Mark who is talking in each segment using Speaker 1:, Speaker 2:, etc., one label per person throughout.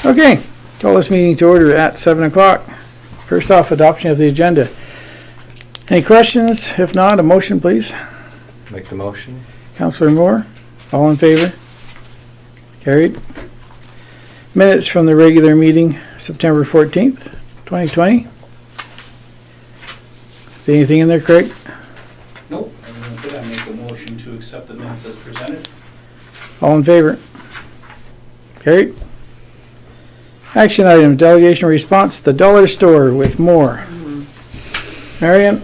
Speaker 1: Okay, call this meeting to order at 7 o'clock. First off, adoption of the agenda. Any questions? If not, a motion, please.
Speaker 2: Make the motion.
Speaker 1: Councillor Moore, all in favor? Carried. Minutes from the regular meeting, September 14th, 2020. See anything in there, Craig?
Speaker 3: Nope, everything good. I make a motion to accept the minutes as presented.
Speaker 1: All in favor? Carried. Action item, delegation response, the dollar store with more. Marion?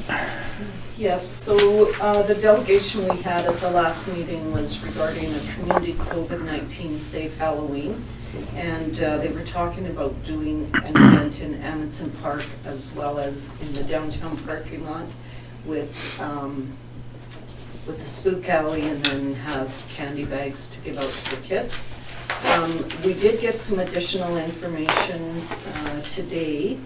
Speaker 4: Yes, so the delegation we had at the last meeting was regarding a community COVID-19 safe Halloween. And they were talking about doing an event in Amundsen Park as well as in the downtown parking lot with the spook alley, and then have candy bags to give out to the kids. We did get some additional information today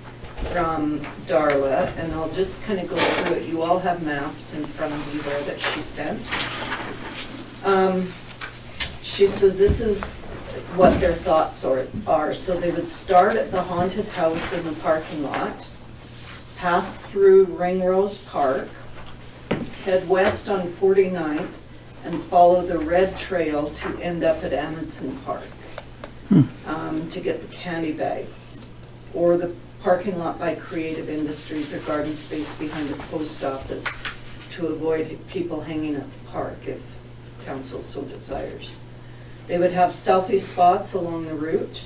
Speaker 4: from Darla, and I'll just kind of go through it. You all have maps in front of you there that she sent. She says this is what their thoughts are. So they would start at the haunted house in the parking lot, pass through Ringrose Park, head west on 49th, and follow the red trail to end up at Amundsen Park to get the candy bags, or the parking lot by Creative Industries or garden space behind the post office to avoid people hanging at the park if council so desires. They would have selfie spots along the route,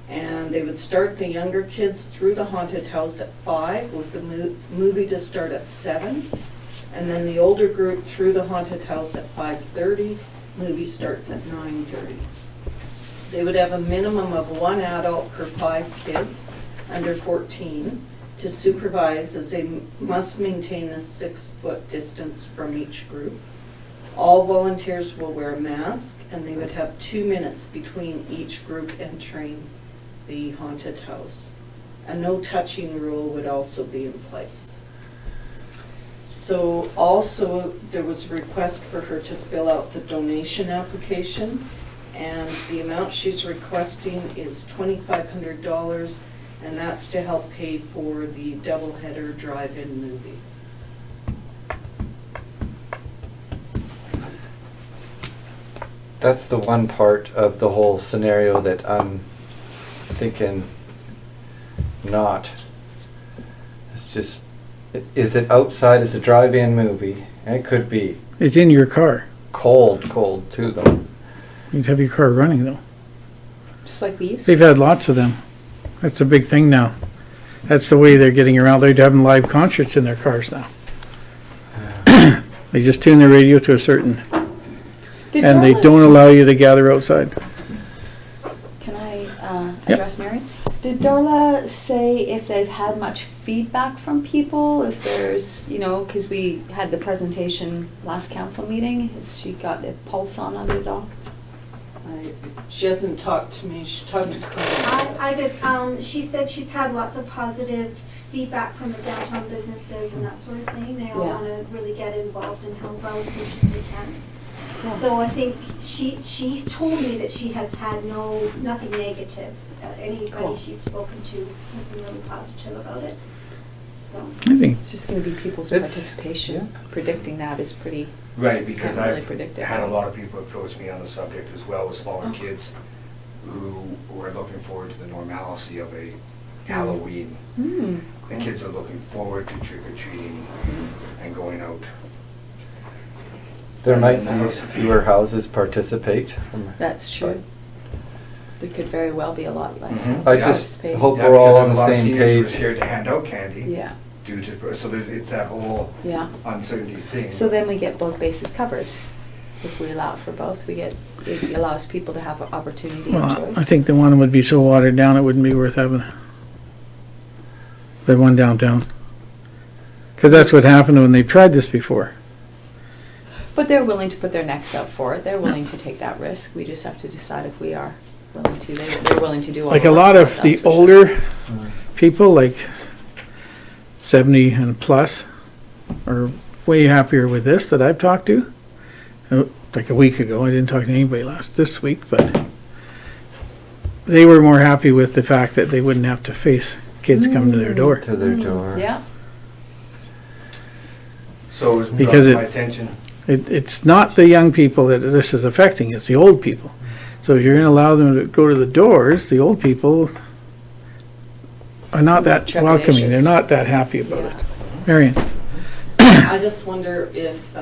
Speaker 4: and they would start the younger kids through the haunted house at 5 with the movie to start at 7. And then the older group through the haunted house at 5:30, movie starts at 9:30. They would have a minimum of 1 adult per 5 kids under 14 to supervise, as they must maintain a 6-foot distance from each group. All volunteers will wear a mask, and they would have 2 minutes between each group entering the haunted house. A no touching rule would also be in place. So also, there was a request for her to fill out the donation application, and the amount she's requesting is $2,500, and that's to help pay for the doubleheader drive-in movie.
Speaker 2: That's the one part of the whole scenario that I'm thinking not. It's just, is it outside as a drive-in movie? And it could be
Speaker 1: It's in your car.
Speaker 2: cold too though.
Speaker 1: You'd have your car running though.
Speaker 5: Just like we used to.
Speaker 1: They've had lots of them. That's a big thing now. That's the way they're getting around. They're having live concerts in their cars now. They just tune their radio to a certain, and they don't allow you to gather outside.
Speaker 5: Can I address Mary? Did Darla say if they've had much feedback from people? If there's, because we had the presentation last council meeting, has she got a pulse on it all?
Speaker 4: She hasn't talked to me, she talked to Corinne.
Speaker 6: I did, she said she's had lots of positive feedback from the downtown businesses and that sort of thing. They all
Speaker 5: Yeah.
Speaker 6: want to really get involved and help out as much as they can.
Speaker 5: Yeah.
Speaker 6: So I think she's told me that she has had nothing negative. Anybody
Speaker 5: Cool.
Speaker 6: she's spoken to has been really positive about it. So.
Speaker 1: I think
Speaker 5: It's just going to be people's
Speaker 2: It's-
Speaker 5: participation. Predicting that is pretty.
Speaker 7: Right, because
Speaker 5: Can't really
Speaker 7: I've
Speaker 5: predict it.
Speaker 7: had a lot of people approach me on the subject as well, with smaller kids who were looking forward to the normalcy of a Halloween. The kids are looking forward to trick-or-treating and going out.
Speaker 2: There might be fewer houses participate.
Speaker 5: That's true. There could very well be a lot less
Speaker 7: Mhm.
Speaker 5: houses
Speaker 2: I just
Speaker 5: participating.
Speaker 2: hope
Speaker 7: Yeah,
Speaker 2: we're all
Speaker 7: because
Speaker 2: on
Speaker 7: there's a
Speaker 2: the
Speaker 7: lot of
Speaker 2: same
Speaker 7: seniors who are
Speaker 2: page.
Speaker 7: scared to hand out candy
Speaker 5: Yeah,
Speaker 7: due to, so it's that whole
Speaker 5: yeah.
Speaker 7: uncertainty thing.
Speaker 5: So then we get both bases covered. If we allow for both, it allows people to have an opportunity and
Speaker 1: Well,
Speaker 5: choice.
Speaker 1: I think the one would be so watered down, it wouldn't be worth having. The one downtown. Because that's what happened when they've tried this before.
Speaker 5: But they're willing to put their necks out for it. They're willing to take that risk. We just have to decide if we are willing to. They're willing to do all
Speaker 1: Like
Speaker 5: the
Speaker 1: a
Speaker 5: work
Speaker 1: lot
Speaker 5: for it,
Speaker 1: of
Speaker 5: that's
Speaker 1: the
Speaker 5: for sure.
Speaker 1: older people, like 70 and plus, are way happier with this that I've talked to. Like a week ago, I didn't talk to anybody this week, but they were more happy with the fact that they wouldn't have to face kids coming to their door.
Speaker 2: To their door.
Speaker 5: Yeah.
Speaker 7: So it was brought
Speaker 1: Because
Speaker 7: to
Speaker 1: it-
Speaker 7: my attention,
Speaker 1: It's not the young people that this is affecting, it's the old people. So if you're gonna allow them to go to the doors, the old people are not
Speaker 5: Somewhat
Speaker 1: that welcoming, they're
Speaker 5: trepidatious.
Speaker 1: not that happy about it. Marion?
Speaker 4: I just wonder if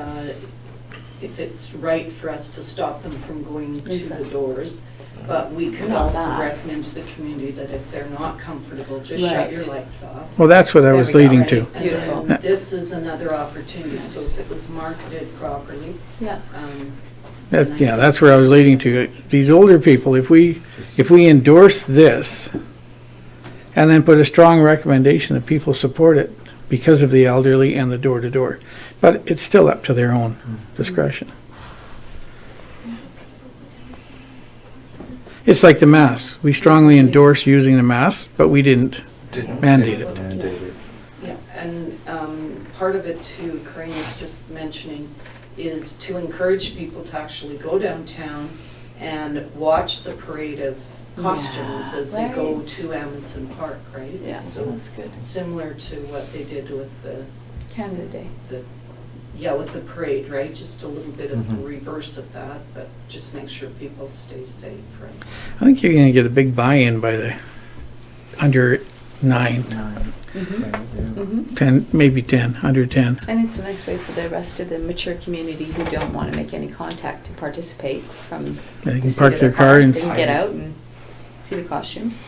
Speaker 4: it's right for us to stop them from going to the
Speaker 5: Exactly.
Speaker 4: doors. But we could
Speaker 5: Not
Speaker 4: also
Speaker 5: that.
Speaker 4: recommend to the community that if they're not comfortable, just shut
Speaker 5: Right.
Speaker 4: your lights off.
Speaker 1: Well, that's what I
Speaker 5: There
Speaker 1: was
Speaker 5: we go.
Speaker 1: leading to.
Speaker 4: And
Speaker 5: Beautiful.
Speaker 4: then this is another opportunity,
Speaker 5: Yes.
Speaker 4: so if it was marketed properly,
Speaker 5: Yeah.
Speaker 1: Yeah, that's where I was leading to. These older people, if we endorse this and then put a strong recommendation that people support it because of the elderly and the door-to-door, but it's still up to their own discretion. It's like the mask. We strongly endorse using the mask, but we didn't.
Speaker 2: Didn't
Speaker 1: Mandate
Speaker 2: say
Speaker 1: it.
Speaker 2: mandated.
Speaker 4: yeah. And part of it too, Corinne was just mentioning, is to encourage people to actually go downtown and watch the parade of costumes
Speaker 5: Yeah,
Speaker 4: as they go
Speaker 5: right.
Speaker 4: to Amundsen Park, right?
Speaker 5: Yeah,
Speaker 4: So
Speaker 5: that's good.
Speaker 4: similar to what they did with the,
Speaker 5: Canada Day.
Speaker 4: with the parade, right? Just a little bit of the
Speaker 2: Mhm.
Speaker 4: reverse of that, but just make sure people stay safe, right?
Speaker 1: I think you're gonna get a big buy-in by the under 9,
Speaker 5: Mm-hmm.
Speaker 2: Right, yeah.
Speaker 5: Mm-hmm.
Speaker 1: 10, maybe 10, under 10.
Speaker 5: And it's a nice way for the rest of the mature community who don't want to make any contact to participate from
Speaker 1: They
Speaker 5: the
Speaker 1: can
Speaker 5: seat
Speaker 1: park
Speaker 5: of
Speaker 1: their
Speaker 5: their
Speaker 1: car
Speaker 5: car.
Speaker 1: and
Speaker 5: They can get out and see the costumes.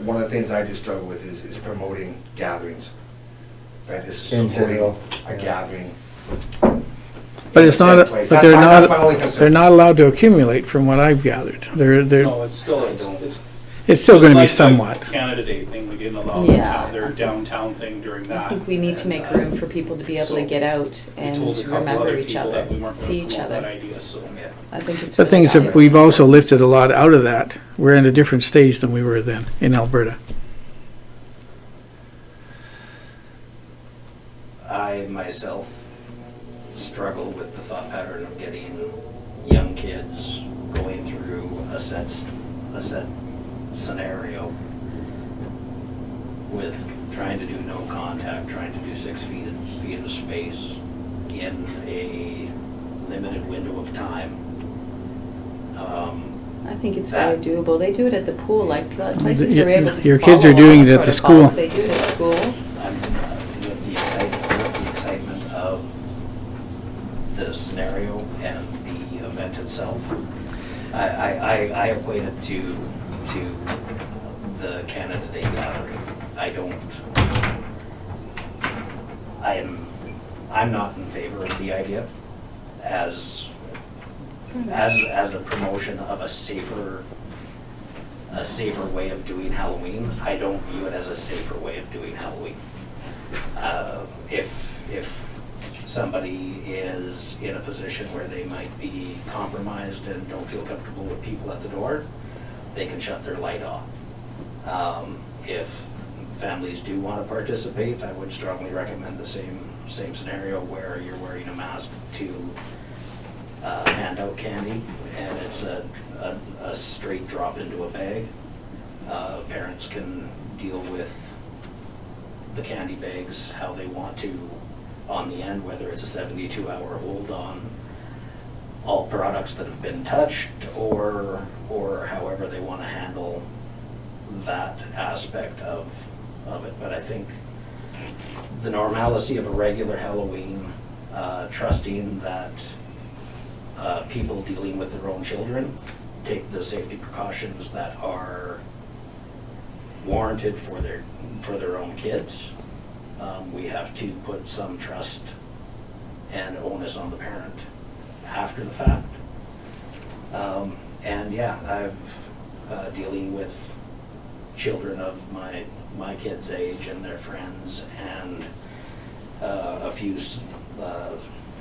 Speaker 7: one of the things I just struggle with is promoting gatherings. Right, this is
Speaker 2: In
Speaker 7: promoting
Speaker 2: general,
Speaker 7: a
Speaker 2: yeah.
Speaker 7: gathering.
Speaker 1: But it's not,
Speaker 7: Set place.
Speaker 1: but they're
Speaker 7: That's my only
Speaker 1: not,
Speaker 7: concern.
Speaker 1: they're not allowed to accumulate from what I've gathered. They're,
Speaker 3: No, it's still, it's
Speaker 1: it's still gonna be
Speaker 3: just like
Speaker 1: somewhat.
Speaker 3: the Canada Day thing, we didn't allow them to
Speaker 5: Yeah.
Speaker 3: have their downtown thing during
Speaker 5: I
Speaker 3: that.
Speaker 5: think we need to make
Speaker 3: And,
Speaker 5: room for people to be able to
Speaker 3: so
Speaker 5: get out
Speaker 3: we
Speaker 5: and
Speaker 3: told a couple
Speaker 5: remember
Speaker 3: other
Speaker 5: each
Speaker 3: people
Speaker 5: other,
Speaker 3: that we weren't
Speaker 5: see
Speaker 3: gonna
Speaker 5: each
Speaker 3: promote that
Speaker 5: other.
Speaker 3: idea, so.
Speaker 5: I think it's
Speaker 1: But
Speaker 5: really
Speaker 1: things that
Speaker 5: valuable.
Speaker 1: we've also lifted a lot out of that. We're in a different stage than we were then in Alberta.
Speaker 8: I myself struggle with the thought pattern of getting young kids going through a set scenario with trying to do no contact, trying to do 6 feet of space in a limited window of time.
Speaker 5: I think it's very doable. They do it at the pool, like places
Speaker 1: Y-
Speaker 5: are able to
Speaker 1: your kids are
Speaker 5: follow
Speaker 1: doing
Speaker 5: all the
Speaker 1: it at the
Speaker 5: protocols.
Speaker 1: school.
Speaker 5: They do it at school.
Speaker 8: I'm with the excitement of the scenario and the event itself. I equate it to the Canada Day gathering. I'm not in favor of the idea as a promotion of a safer way of doing Halloween. I don't view it as a safer way of doing Halloween. If somebody is in a position where they might be compromised and don't feel comfortable with people at the door, they can shut their light off. If families do want to participate, I would strongly recommend the same scenario where you're wearing a mask to hand out candy, and it's a straight drop into a bag. Parents can deal with the candy bags how they want to on the end, whether it's a 72-hour hold on all products that have been touched, or however they want to handle that aspect of it. But I think the normalcy of a regular Halloween, trusting that people dealing with their own children take the safety precautions that are warranted for their own kids. We have to put some trust and onus on the parent after the fact. And yeah, I've dealing with children of my kids' age and their friends, and a few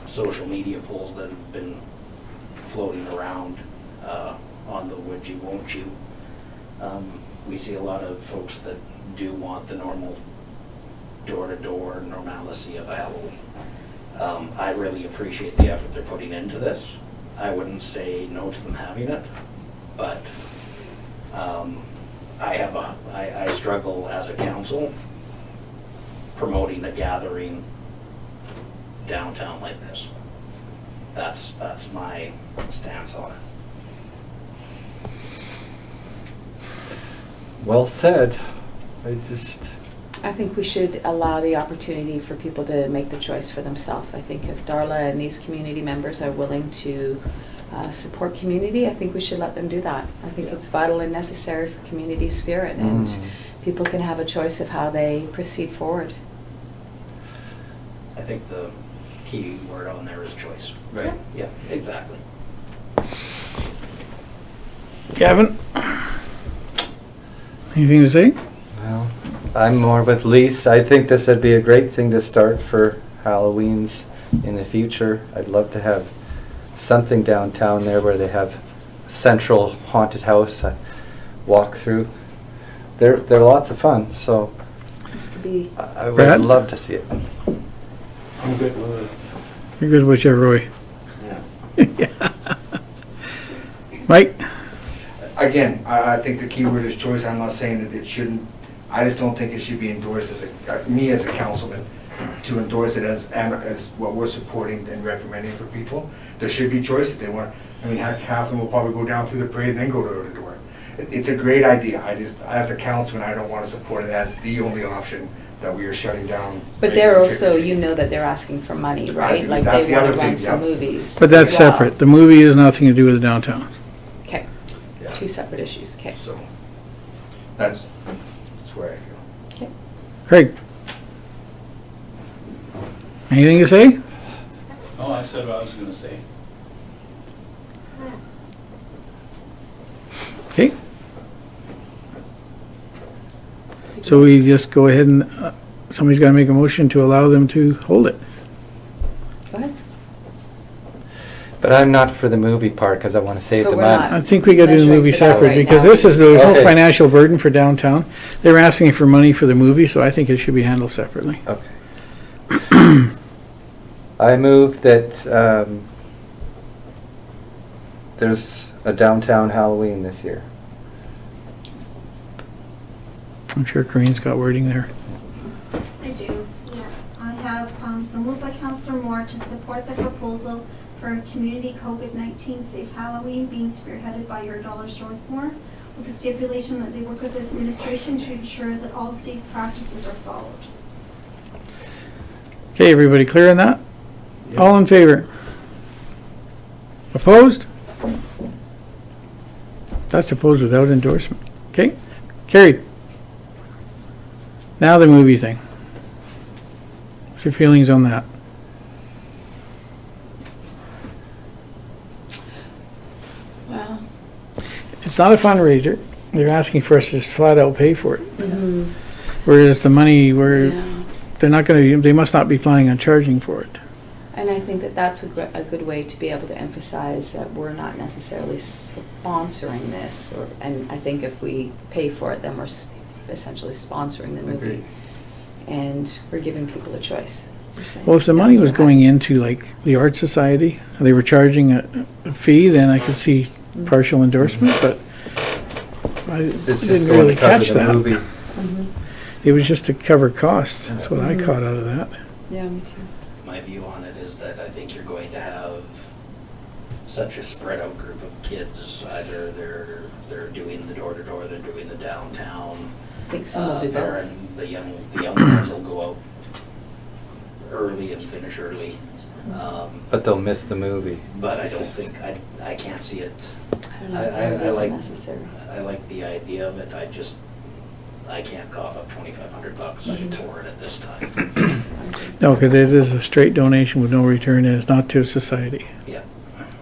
Speaker 8: social media polls that have been floating around on the would you, won't you. We see a lot of folks that do want the normal door-to-door normalcy of a Halloween. I really appreciate the effort they're putting into this. I wouldn't say no to them having it, but I struggle as a council promoting a gathering downtown like this. That's my stance on it.
Speaker 2: Well said. I just,
Speaker 5: I think we should allow the opportunity for people to make the choice for themselves. I think if Darla and these community members are willing to support community, I think we should let them do that. I think it's vital and necessary for community spirit, and people can have a choice of how they proceed forward.
Speaker 8: I think the key word on there is choice.
Speaker 2: right.
Speaker 8: Yeah, exactly.
Speaker 1: Gavin? Anything to say?
Speaker 2: Well, I'm more with Lise. I think this would be a great thing to start for Halloween's in the future. I'd love to have something downtown there where they have central haunted house, a walk through. They're lots of fun, so
Speaker 5: This could be,
Speaker 2: I would
Speaker 1: Brad?
Speaker 2: love to see it.
Speaker 3: I'm good with it.
Speaker 1: You're good with you, Roy.
Speaker 3: Yeah.
Speaker 1: Mike?
Speaker 7: Again, I think the key word is choice. I'm not saying that it shouldn't, I just don't think it should be endorsed as me as a councilman, to endorse it as what we're supporting and recommending for people. There should be choice if they want. I mean, half of them will probably go down through the parade and then go door to door. It's a great idea. I just, as a councilman, I don't want to support it as the only option that we are shutting down.
Speaker 5: but they're
Speaker 7: regular
Speaker 5: also,
Speaker 7: trick-or-treat.
Speaker 5: you know that they're asking for money, right?
Speaker 7: think
Speaker 5: Like
Speaker 7: that's
Speaker 5: they
Speaker 7: the
Speaker 5: want
Speaker 7: other
Speaker 5: to run
Speaker 7: thing,
Speaker 5: some
Speaker 7: yeah.
Speaker 5: movies.
Speaker 1: But that's
Speaker 5: as well.
Speaker 1: separate. The movie has nothing to do with the downtown.
Speaker 5: Okay,
Speaker 7: Yeah.
Speaker 5: two separate issues, okay.
Speaker 7: So, that's where I feel.
Speaker 5: Okay.
Speaker 1: Craig? Anything to say?
Speaker 3: Oh, I said what I was gonna say.
Speaker 1: Okay. So we just go ahead and, somebody's got to make a motion to allow them to hold it.
Speaker 5: Go ahead.
Speaker 2: But I'm not for the movie part because I want to save
Speaker 5: But
Speaker 2: the
Speaker 5: we're
Speaker 2: money.
Speaker 5: not.
Speaker 1: I think we got to do the
Speaker 5: Measuring
Speaker 1: movie
Speaker 5: for that
Speaker 1: separate
Speaker 5: right
Speaker 1: because
Speaker 5: now.
Speaker 1: this is the whole
Speaker 2: Okay.
Speaker 1: financial burden for downtown. They're asking for money for the movie, so I think it should be handled separately.
Speaker 2: Okay. I move that there's a downtown Halloween this year.
Speaker 1: I'm sure Corinne's got wording there.
Speaker 6: I do, yeah. I have, so moved by Councillor Moore to support the proposal for a community COVID-19 safe Halloween being spearheaded by your Dollar Strathmore, with the stipulation that they work with the administration to ensure that all safe practices are followed.
Speaker 1: Okay, everybody clear on that? All in favor? Opposed? That's opposed without endorsement. Okay, carried. Now the movie thing. What's your feelings on that?
Speaker 5: Well,
Speaker 1: It's not a fundraiser. They're asking for us to just flat out pay for it.
Speaker 5: mhm,
Speaker 1: Whereas the money,
Speaker 5: yeah.
Speaker 1: they're not gonna, they must not be planning on charging for it.
Speaker 5: And I think that that's a good way to be able to emphasize that we're not necessarily sponsoring this, and I think if we pay for it, then we're essentially sponsoring the movie.
Speaker 2: Agreed.
Speaker 5: And we're giving people a choice. We're saying,
Speaker 1: Well, if the
Speaker 5: no,
Speaker 1: money
Speaker 5: go
Speaker 1: was
Speaker 5: ahead.
Speaker 1: going into like the Art Society, they were charging a fee, then I could see partial endorsement, but I
Speaker 2: It's just
Speaker 1: didn't
Speaker 2: going
Speaker 1: really
Speaker 2: to cover
Speaker 1: catch
Speaker 2: the
Speaker 1: that.
Speaker 2: movie.
Speaker 5: Mhm.
Speaker 1: It was just to cover costs. That's what I
Speaker 5: Mhm.
Speaker 1: caught out of that.
Speaker 5: Yeah, me too.
Speaker 8: My view on it is that I think you're going to have such a spread out group of kids. Either they're doing the door to door, they're doing the downtown.
Speaker 5: I think some will do
Speaker 8: there,
Speaker 5: both.
Speaker 8: and the young ones will go out early and finish early.
Speaker 2: But they'll miss the movie.
Speaker 8: But I don't think, I can't see it.
Speaker 5: I don't know if
Speaker 8: I
Speaker 5: that is
Speaker 8: like-
Speaker 5: necessary.
Speaker 8: I like the idea of it, I can't cough up $2,500 for it at this time.
Speaker 1: No, because it is a straight donation with no return, and it's not to a society.
Speaker 8: Yeah.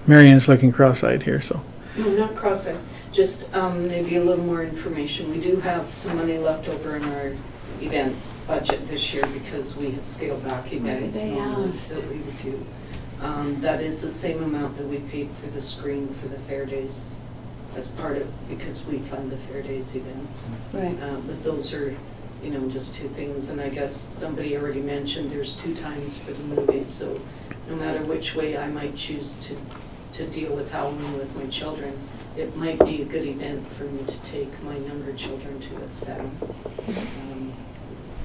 Speaker 1: Marion's looking cross-eyed here, so.
Speaker 4: No, not cross-eyed, just maybe a little more information. We do have some money left over in our events budget this year because we have scaled back events
Speaker 5: They
Speaker 4: normally
Speaker 5: asked.
Speaker 4: that we would do. That is the same amount that we paid for the screen for the Fair Days as part of, because we fund the Fair Days events.
Speaker 5: Right.
Speaker 4: But those are, just two things, and I guess somebody already mentioned there's 2 times for the movies, so no matter which way I might choose to to deal with Halloween with my children, it might be a good event for me to take my younger children to at 7.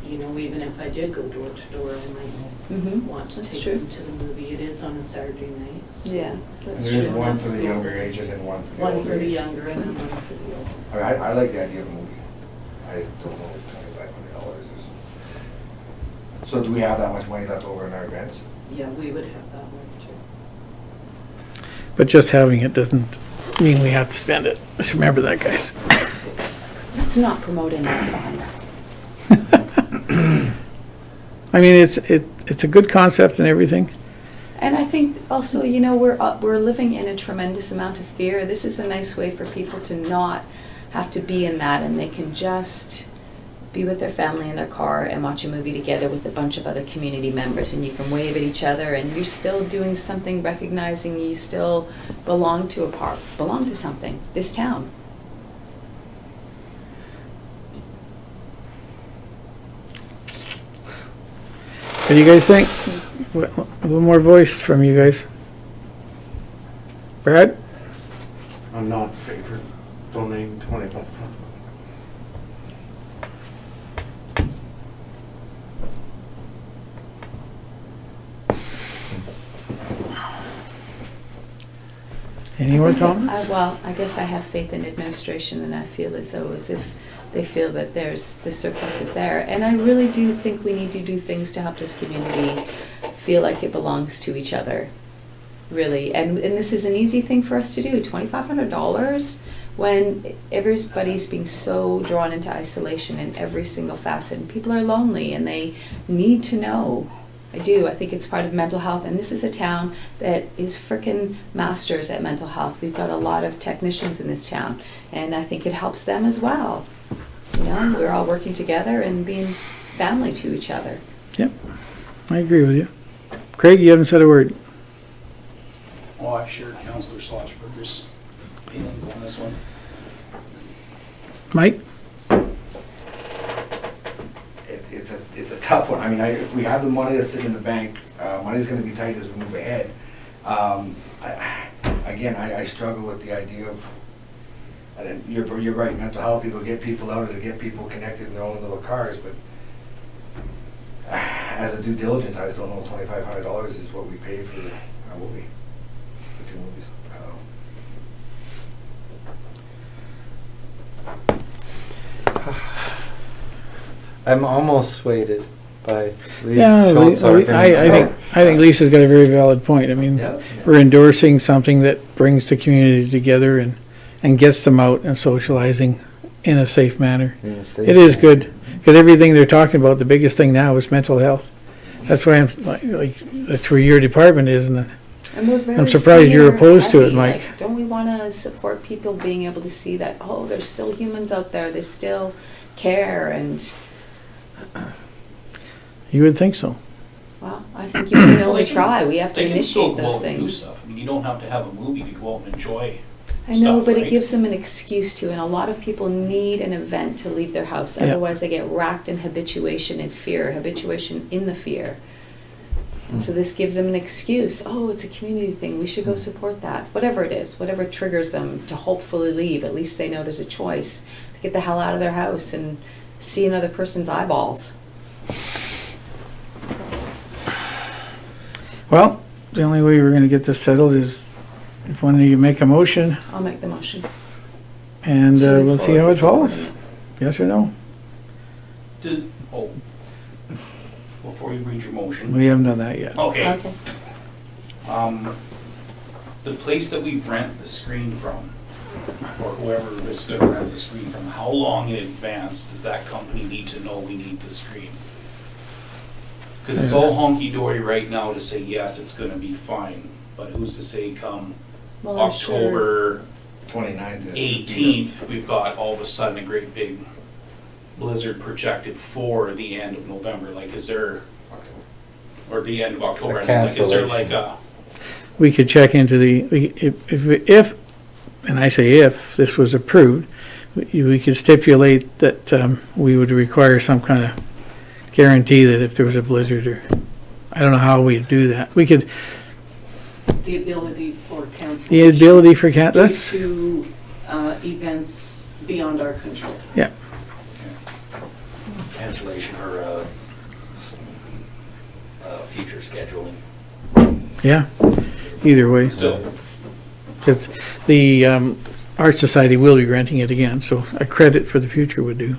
Speaker 4: You know, even if I did go door to door, I might want to
Speaker 5: That's
Speaker 4: take
Speaker 5: true.
Speaker 4: them to the movie. It is on a Saturday night. So
Speaker 5: Yeah,
Speaker 7: And
Speaker 5: that's
Speaker 7: there is
Speaker 5: true.
Speaker 7: one for the younger age and then one for the older
Speaker 4: One for the
Speaker 7: age.
Speaker 4: younger and then one for the older.
Speaker 7: I mean, I like the idea of a movie. I just don't know if $2,500 is. So do we have that much money left over in our events?
Speaker 4: Yeah, we would have that one too.
Speaker 1: But just having it doesn't mean we have to spend it. Just remember that, guys.
Speaker 5: Let's not promote any fun.
Speaker 1: I mean, it's a good concept and everything.
Speaker 5: And I think also, you know, we're living in a tremendous amount of fear. This is a nice way for people to not have to be in that, and they can just be with their family in their car and watch a movie together with a bunch of other community members, and you can wave at each other, and you're still doing something, recognizing you still belong to something, this town.
Speaker 1: What do you guys think? A little more voice from you guys. Brad?
Speaker 9: I'm not in favor of donating $25.
Speaker 1: Any more comments?
Speaker 5: Well, I guess I have faith in administration, and I feel as if they feel that the surplus is there. And I really do think we need to do things to help this community feel like it belongs to each other, really. And this is an easy thing for us to do, $2,500, when everybody's being so drawn into isolation in every single facet. And people are lonely, and they need to know. I do. I think it's part of mental health, and this is a town that is frickin' masters at mental health. We've got a lot of technicians in this town, and I think it helps them as well. You know, we're all working together and being family to each other.
Speaker 1: Yep, I agree with you. Craig, you haven't said a word.
Speaker 3: Oh, I share Councillor Schlossberger's feelings on this one.
Speaker 1: Mike?
Speaker 7: It's a tough one. I mean, if we have the money that's sitting in the bank, money's gonna be tight as we move ahead. I struggle with the idea of, and you're right, mental health, it'll get people out, it'll get people connected in their own little cars, but as a due diligence, I just don't know if $2,500 is what we pay for a movie, for 2 movies.
Speaker 2: I'm almost swayed by Lee's
Speaker 1: Yeah,
Speaker 2: Schultz argument.
Speaker 1: I think Lisa's got a very valid point. I mean,
Speaker 2: Yeah.
Speaker 1: we're endorsing something that brings the community together and gets them out and socializing in a safe manner. It is good, because everything they're talking about, the biggest thing now is mental health. That's why I'm like that's where your department is, and
Speaker 5: And we're very
Speaker 1: I'm surprised you're
Speaker 5: senior
Speaker 1: opposed to it,
Speaker 5: heavy.
Speaker 1: Mike.
Speaker 5: Like, don't we want to support people being able to see that, oh, there's still humans out there, there's still care, and,
Speaker 1: you would think so.
Speaker 5: well, I think you can only
Speaker 3: They can-
Speaker 5: try. We have to
Speaker 3: They can still
Speaker 5: initiate
Speaker 3: go
Speaker 5: those
Speaker 3: out and do
Speaker 5: things.
Speaker 3: stuff. I mean, you don't have to have a movie to go out and enjoy.
Speaker 5: I know,
Speaker 3: stuff,
Speaker 5: but it
Speaker 3: right?
Speaker 5: gives them an excuse to, and a lot of people need an event to leave their house.
Speaker 1: Yeah.
Speaker 5: Otherwise, they get racked in habituation and fear, habituation in the fear. And so this gives them an excuse. Oh, it's a community thing. We should go support that. Whatever it is, whatever triggers them to hopefully leave. At least they know there's a choice to get the hell out of their house and see another person's eyeballs.
Speaker 1: Well, the only way we're gonna get this settled is if one of you make a motion,
Speaker 5: I'll make the motion.
Speaker 1: and
Speaker 5: To move
Speaker 1: we'll see how
Speaker 5: forward
Speaker 1: it
Speaker 5: with
Speaker 1: falls.
Speaker 5: supporting
Speaker 1: Yes or no?
Speaker 3: Before you read your motion.
Speaker 1: We haven't done that yet.
Speaker 3: Okay.
Speaker 5: Okay.
Speaker 3: The place that we rent the screen from, or whoever is gonna rent the screen from, how long in advance does that company need to know we need the screen? Because it's all honky-dory right now to say, yes, it's gonna be fine, but who's to say come
Speaker 5: Well, I'm sure.
Speaker 3: October
Speaker 7: 29th.
Speaker 3: 18th, we've got all of a sudden a great big blizzard projected for the end of November, like is there, or the end of October, I mean, like, is there like a,
Speaker 1: We could check into if, and I say if, this was approved, we could stipulate that we would require some kind of guarantee that if there was a blizzard, or, I don't know how we'd do that. We could,
Speaker 4: The ability for
Speaker 1: The
Speaker 4: cancellation.
Speaker 1: ability for
Speaker 4: Due
Speaker 1: that's,
Speaker 4: to events beyond our control.
Speaker 8: Cancellation or future scheduling.
Speaker 1: yeah, either way.
Speaker 3: Still,
Speaker 1: Because the Art Society will be renting it again, so a credit for the future would do.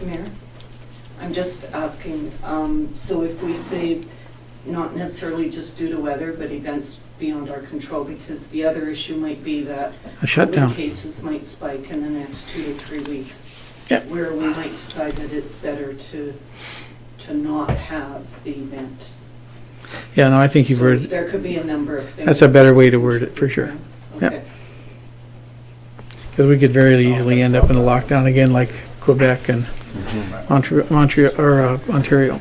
Speaker 4: Mayor? I'm just asking, so if we say not necessarily just due to weather, but events beyond our control, because the other issue might be that
Speaker 1: A shutdown.
Speaker 4: COVID cases might spike in the next 2 to 3 weeks.
Speaker 1: Yep.
Speaker 4: Where we might decide that it's better to not have the event.
Speaker 1: Yeah, no, I think you've
Speaker 4: So
Speaker 1: worded,
Speaker 4: there could be a number of things.
Speaker 1: that's a better way to word it, for sure. Yep.
Speaker 4: Okay.
Speaker 1: Because we could very easily end up in a lockdown again like Quebec and Montreal, or Ontario.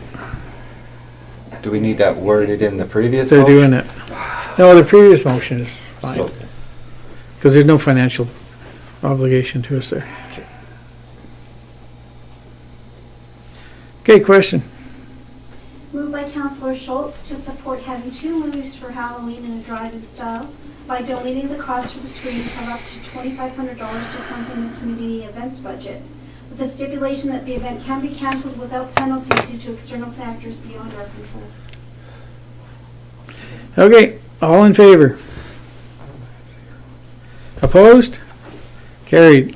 Speaker 2: Do we need that worded in the previous?
Speaker 1: They're
Speaker 2: motion?
Speaker 1: doing it. No, the previous motion is fine,
Speaker 2: So-
Speaker 1: because there's no financial obligation to us there. Okay, question.
Speaker 6: Moved by Councillor Schultz to support having 2 movies for Halloween in a drive-in style by donating the cost for the screening of up to $2,500 to accompany the community events budget, with the stipulation that the event can be canceled without penalty due to external factors beyond our control.
Speaker 1: Okay, all in favor? Opposed? Carried.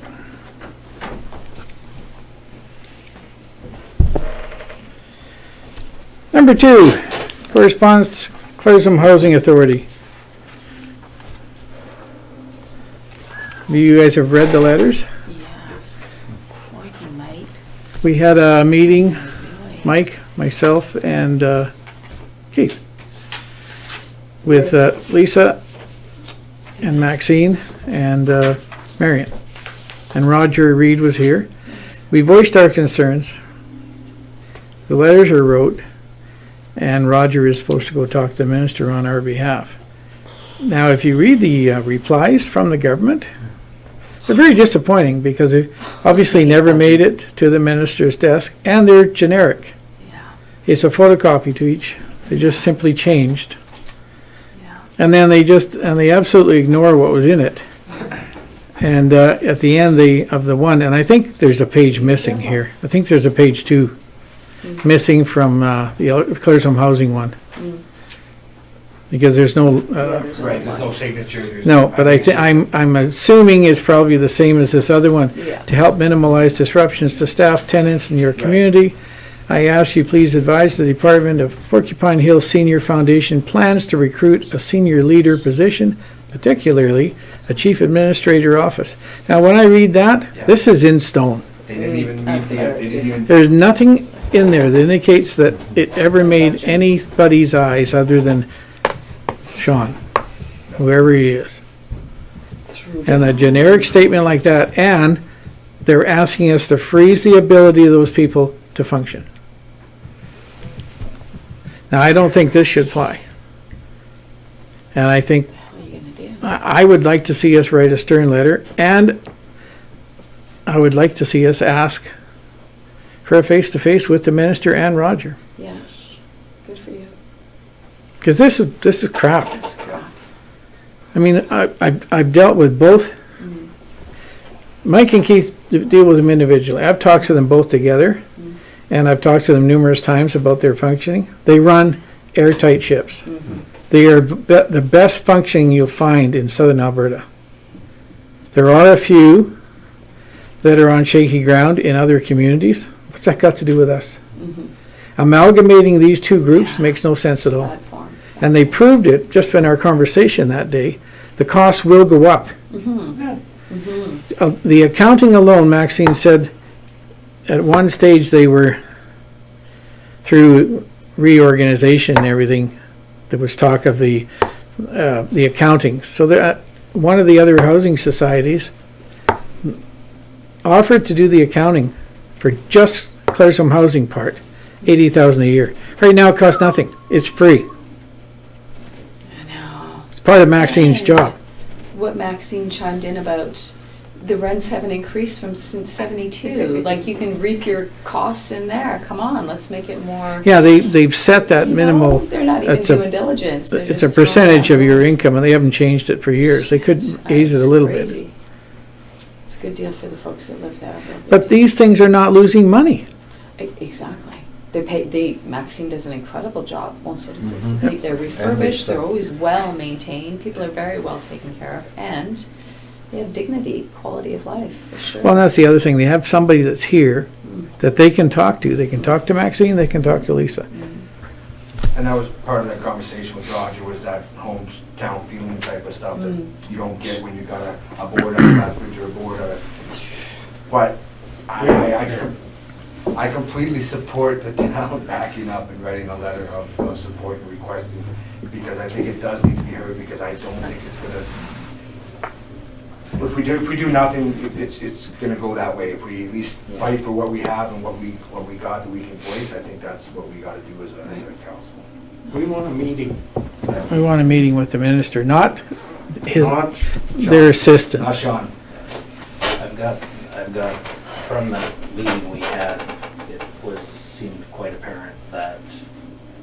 Speaker 1: Number 2, correspondence, Claresholm Housing Authority. You guys have read the letters?
Speaker 5: Yes. Crikey, mate.
Speaker 1: We had a meeting, Mike, myself, and Keith, with Lisa and Maxine and Marion. And Roger Reed was here. We voiced our concerns. The letters are wrote, and Roger is supposed to go talk to the minister on our behalf. Now, if you read the replies from the government, they're very disappointing because they obviously never made it to the minister's desk, and they're generic.
Speaker 5: Yeah.
Speaker 1: It's a photocopy to each. They just simply changed.
Speaker 5: Yeah.
Speaker 1: And then they absolutely ignore what was in it. And at the end of the one, and I think there's a page missing here. I think there's a page 2 missing from the Claresholm Housing one. Because there's no,
Speaker 7: Right, there's no signature. there's
Speaker 1: no, but I'm assuming it's probably the same as this other one.
Speaker 5: Yeah.
Speaker 1: To help minimize disruptions to staff, tenants, and your community, I ask you please advise the Department of Porcupine Hill Senior Foundation plans to recruit a senior leader position, particularly a chief administrator office. Now, when I read that,
Speaker 7: Yeah.
Speaker 1: this is in stone.
Speaker 7: They didn't even meet the, they didn't even,
Speaker 1: There's nothing in there that indicates that it ever made anybody's eyes other than Sean, whoever he is. And a generic statement like that, and they're asking us to freeze the ability of those people to function. Now, I don't think this should fly. And I think,
Speaker 5: What are you gonna do?
Speaker 1: I would like to see us write a stern letter, and I would like to see us ask for a face-to-face with the minister and Roger.
Speaker 5: Yeah. Good for you.
Speaker 1: Because this is crap.
Speaker 5: That's crap.
Speaker 1: I mean, I've dealt with both. Mike and Keith deal with them individually. I've talked to them both together, and I've talked to them numerous times about their functioning. They run airtight ships. They are the best functioning you'll find in southern Alberta. There are a few that are on shaky ground in other communities. What's that got to do with us? Amalgamating these two groups makes no sense at all.
Speaker 5: Bad form.
Speaker 1: And they proved it just in our conversation that day. The cost will go up. The accounting alone, Maxine said, at one stage they were, through reorganization and everything, there was talk of the accounting. So one of the other housing societies offered to do the accounting for just Claresholm housing part, $80,000 a year. Right now it costs nothing. It's free.
Speaker 5: I know.
Speaker 1: It's part of Maxine's job.
Speaker 5: what Maxine chimed in about, the rents haven't increased since 72. Like, you can reap your costs in there. Come on, let's make it more.
Speaker 1: Yeah, they've set that
Speaker 5: You know,
Speaker 1: minimal,
Speaker 5: they're not even
Speaker 1: it's a-
Speaker 5: doing diligence. They're
Speaker 1: it's a
Speaker 5: just throwing
Speaker 1: percentage
Speaker 5: out
Speaker 1: of your
Speaker 5: rules.
Speaker 1: income, and they haven't changed it for years. They could raise it a little bit.
Speaker 5: Crazy. It's a good deal for the folks that live there.
Speaker 1: But these things are not losing money.
Speaker 5: Exactly. Maxine does an incredible job, most citizens.
Speaker 2: Mhm.
Speaker 5: They're refurbished, they're
Speaker 2: so-
Speaker 5: always well maintained, people are very well taken care of, and they have dignity, quality of life, for sure.
Speaker 1: Well, that's the other thing. They have somebody that's here that they can talk to. They can talk to Maxine, they can talk to Lisa.
Speaker 7: And that was part of that conversation with Roger, was that hometown feeling type of stuff that you don't get when you got a board out of Lethbridge or a board out of. But I completely support the town backing up and writing a letter of support and requesting, because I think it does need to be heard, because I don't think it's gonna, if we do nothing, it's gonna go that way. If we at least fight for what we have and what we got that we can place, I think that's what we gotta do as a council.
Speaker 9: We want a meeting,
Speaker 1: We want a meeting with the minister, not
Speaker 9: not
Speaker 1: their assistant.
Speaker 7: Not Sean.
Speaker 8: I've got, from that meeting we had, seemed quite apparent that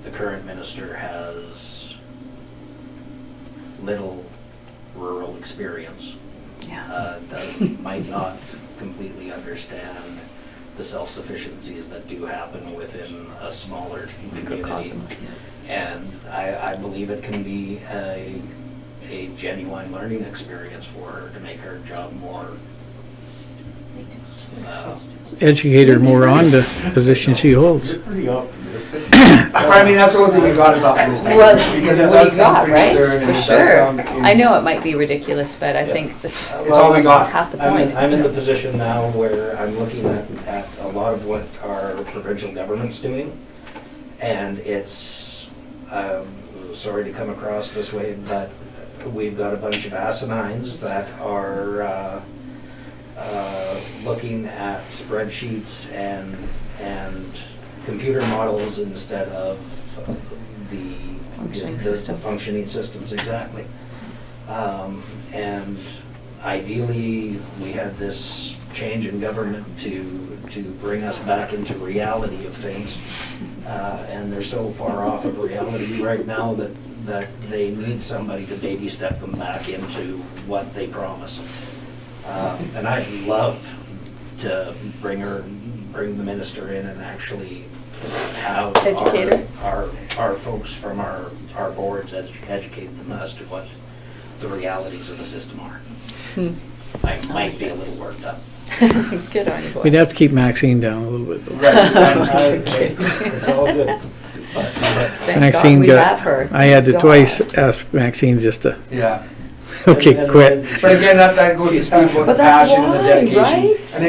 Speaker 8: the current minister has little rural experience.
Speaker 5: Yeah.
Speaker 8: Might not completely understand the self-sufficiencies that do happen within a smaller community.
Speaker 5: Microcosm.
Speaker 8: And I believe it can be a genuine learning experience for her to make her job more
Speaker 1: Educate her more on the position she holds.
Speaker 9: You're pretty optimistic.
Speaker 7: I mean, that's the only thing we got is optimistic.
Speaker 5: Well,
Speaker 7: Because it
Speaker 5: what
Speaker 7: does
Speaker 5: you
Speaker 7: sound
Speaker 5: got,
Speaker 7: pretty
Speaker 5: right?
Speaker 7: stern, and
Speaker 5: For
Speaker 7: it does
Speaker 5: sure.
Speaker 7: sound
Speaker 5: I know it might be ridiculous, but I think
Speaker 7: It's all we
Speaker 5: that's
Speaker 7: got.
Speaker 5: half the
Speaker 8: I'm
Speaker 5: point.
Speaker 8: in the position now where I'm looking at a lot of what our provincial government's doing, and it's, sorry to come across this way, but we've got a bunch of asinines that are looking at spreadsheets and computer models instead of the
Speaker 5: Functioning
Speaker 8: the
Speaker 5: systems.
Speaker 8: functioning systems, exactly. And ideally, we had this change in government to bring us back into reality of things. And they're so far off of reality right now that they need somebody to baby step them back into what they promised. And I'd love to bring the minister in and actually have
Speaker 5: Educate
Speaker 8: our folks from our boards educate them as to what the realities of the system are. I might be a little worked up.
Speaker 5: Good on you, boy.
Speaker 1: We'd have to keep Maxine down a little bit though.
Speaker 8: It's all good.
Speaker 5: Thank God
Speaker 1: Maxine
Speaker 5: we
Speaker 1: got-
Speaker 5: have her.
Speaker 1: I had to
Speaker 5: God.
Speaker 1: twice ask Maxine just to,
Speaker 7: Yeah.
Speaker 1: okay, quit.
Speaker 7: But again, that goes to speak about the
Speaker 5: But that's
Speaker 7: passion and the
Speaker 5: why,
Speaker 7: dedication.
Speaker 5: right?
Speaker 7: And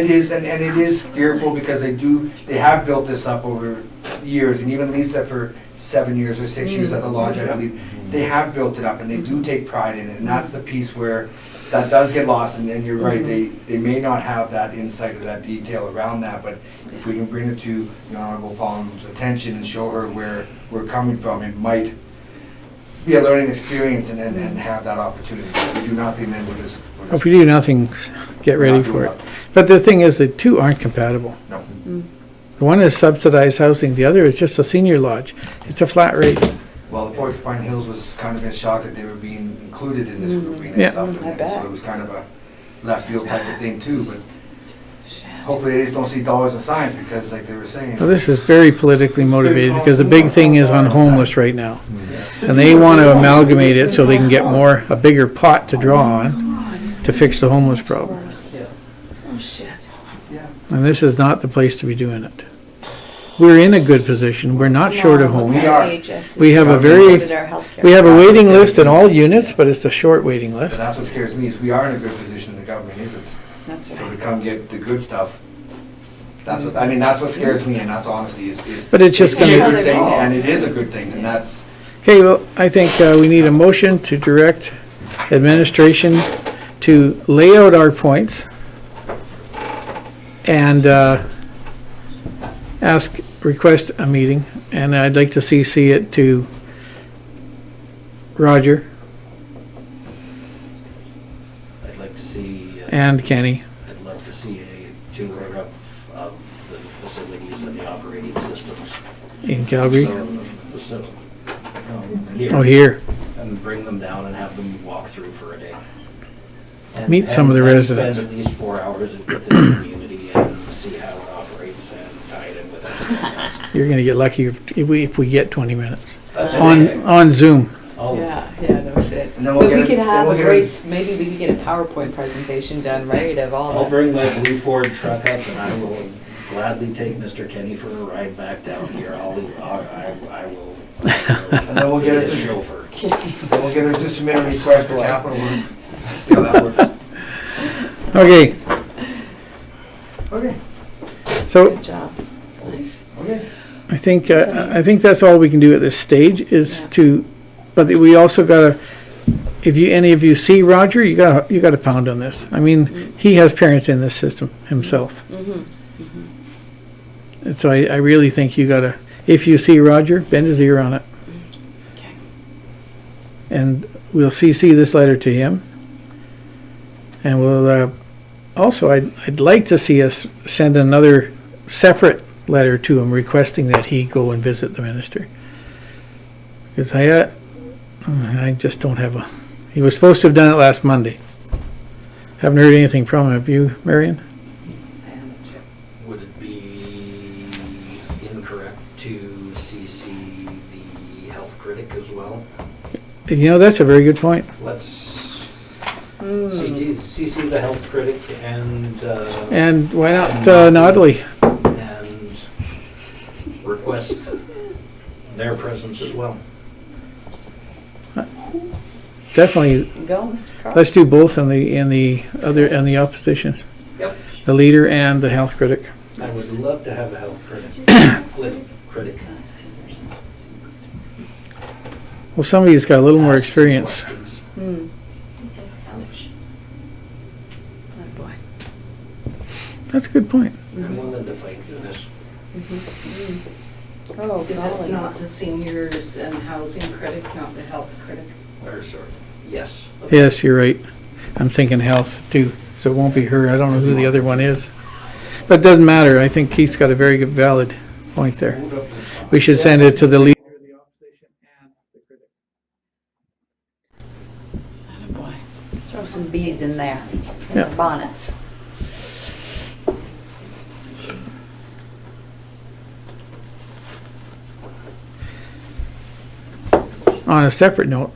Speaker 7: it is fearful, because they have built this up over years, and even Lisa for 7 years or 6 years at the lodge, I believe, they have built it up, and they do take pride in it, and that's the piece where that does get lost, and you're right, they may not have that insight or that detail around that, but if we can bring it to the Honorable Palm's attention and show her where we're coming from, it might be a learning experience and have that opportunity. If we do nothing, then we're just
Speaker 1: If we do nothing, get ready
Speaker 7: not
Speaker 1: for
Speaker 7: doing
Speaker 1: it.
Speaker 7: nothing.
Speaker 1: But the thing is, the two aren't compatible.
Speaker 7: No.
Speaker 1: The one is subsidized housing, the other is just a senior lodge. It's a flat rate.
Speaker 7: Well, the Porcupine Hills was kind of in shock that they were being included in this grouping and
Speaker 1: Yeah.
Speaker 7: stuff.
Speaker 5: I
Speaker 7: And
Speaker 5: bet.
Speaker 7: so it was kind of a left field type of thing too, but hopefully they just don't see dollars and signs, because like they were saying.
Speaker 1: Well, this is very politically motivated because the big thing is on homeless right now. And they want to amalgamate it so they can get a bigger pot to draw on to fix the homeless problem.
Speaker 5: Oh, shit.
Speaker 1: And this is not the place to be doing it. We're in a good position. We're not short of homes.
Speaker 7: We are.
Speaker 1: We have a we have a waiting list in all units, but it's a short waiting
Speaker 7: But
Speaker 1: list.
Speaker 7: that's what scares me, is we are in a good position and the government isn't.
Speaker 5: That's
Speaker 7: So to
Speaker 5: right.
Speaker 7: come get the good stuff, that's what scares me, and that's honesty is.
Speaker 1: But it's just
Speaker 7: a
Speaker 5: gonna-
Speaker 7: good thing, and it is a good thing, and that's.
Speaker 1: Okay, well, I think we need a motion to direct administration to lay out our points and request a meeting, and I'd like to CC it to Roger and Kenny.
Speaker 8: I'd love to see a tour of the facilities and the operating systems.
Speaker 1: In Calgary.
Speaker 8: Here.
Speaker 1: Oh, here.
Speaker 8: And bring them down and have them walk through for a day.
Speaker 1: Meet some of the residents.
Speaker 8: Spend at least 4 hours within the community and see how it operates and tie it in with everything else.
Speaker 1: You're gonna get lucky if we get 20 minutes.
Speaker 8: That's
Speaker 1: On Zoom.
Speaker 8: Oh,
Speaker 10: Yeah, no shit.
Speaker 7: And then we'll
Speaker 10: But we
Speaker 7: get
Speaker 10: could
Speaker 7: then
Speaker 10: have
Speaker 7: we'll
Speaker 10: a
Speaker 7: get
Speaker 10: great, maybe we could get a PowerPoint presentation done, right, of all
Speaker 8: I'll
Speaker 10: the.
Speaker 8: bring my blue Ford truck up and I will gladly take Mr. Kenny for a ride back down here. I will.
Speaker 7: And then we'll get it
Speaker 8: be
Speaker 7: to-
Speaker 8: his chauffeur.
Speaker 7: Then we'll get her to submit a request for capital work. See how that works.
Speaker 1: Okay,
Speaker 7: Okay,
Speaker 1: so
Speaker 10: Good job. Nice.
Speaker 7: okay.
Speaker 1: I think that's all we can do at this stage is but we also gotta, if any of you see Roger, you gotta pound on this. I mean, he has parents in this system himself. And so I really think you gotta, if you see Roger, bend his ear on it.
Speaker 10: Okay.
Speaker 1: And we'll CC this letter to him. And we'll, also, I'd like to see us send another separate letter to him requesting that he go and visit the minister. Because I just don't have he was supposed to have done it last Monday. Haven't heard anything from him. Have you, Marion?
Speaker 8: Would it be incorrect to CC the health critic as well?
Speaker 1: You know, that's a very good point.
Speaker 8: Let's CC the health critic and
Speaker 1: And why not Notley?
Speaker 8: and request their presence as well.
Speaker 1: Definitely,
Speaker 10: Go, Mr. Carl.
Speaker 1: let's do both in the opposition.
Speaker 8: Yep.
Speaker 1: The leader and the health critic.
Speaker 8: I would love to have a health critic.
Speaker 1: Well, somebody's got a little more experience.
Speaker 8: Questions.
Speaker 6: This is health.
Speaker 10: Oh, boy.
Speaker 1: That's a good point.
Speaker 8: I'm willing to fight for this.
Speaker 10: Oh,
Speaker 4: Is it
Speaker 10: golly.
Speaker 4: not the seniors and housing critic, not the health critic?
Speaker 8: Or sorry, yes.
Speaker 1: Yes, you're right. I'm thinking health too, so it won't be her. I don't know who the other one is. But it doesn't matter. I think Keith's got a very good, valid point there. We should send it to the leader.
Speaker 10: Oh, boy. Throw some bees in there, in
Speaker 1: Yeah.
Speaker 10: their bonnets.
Speaker 1: On a separate note,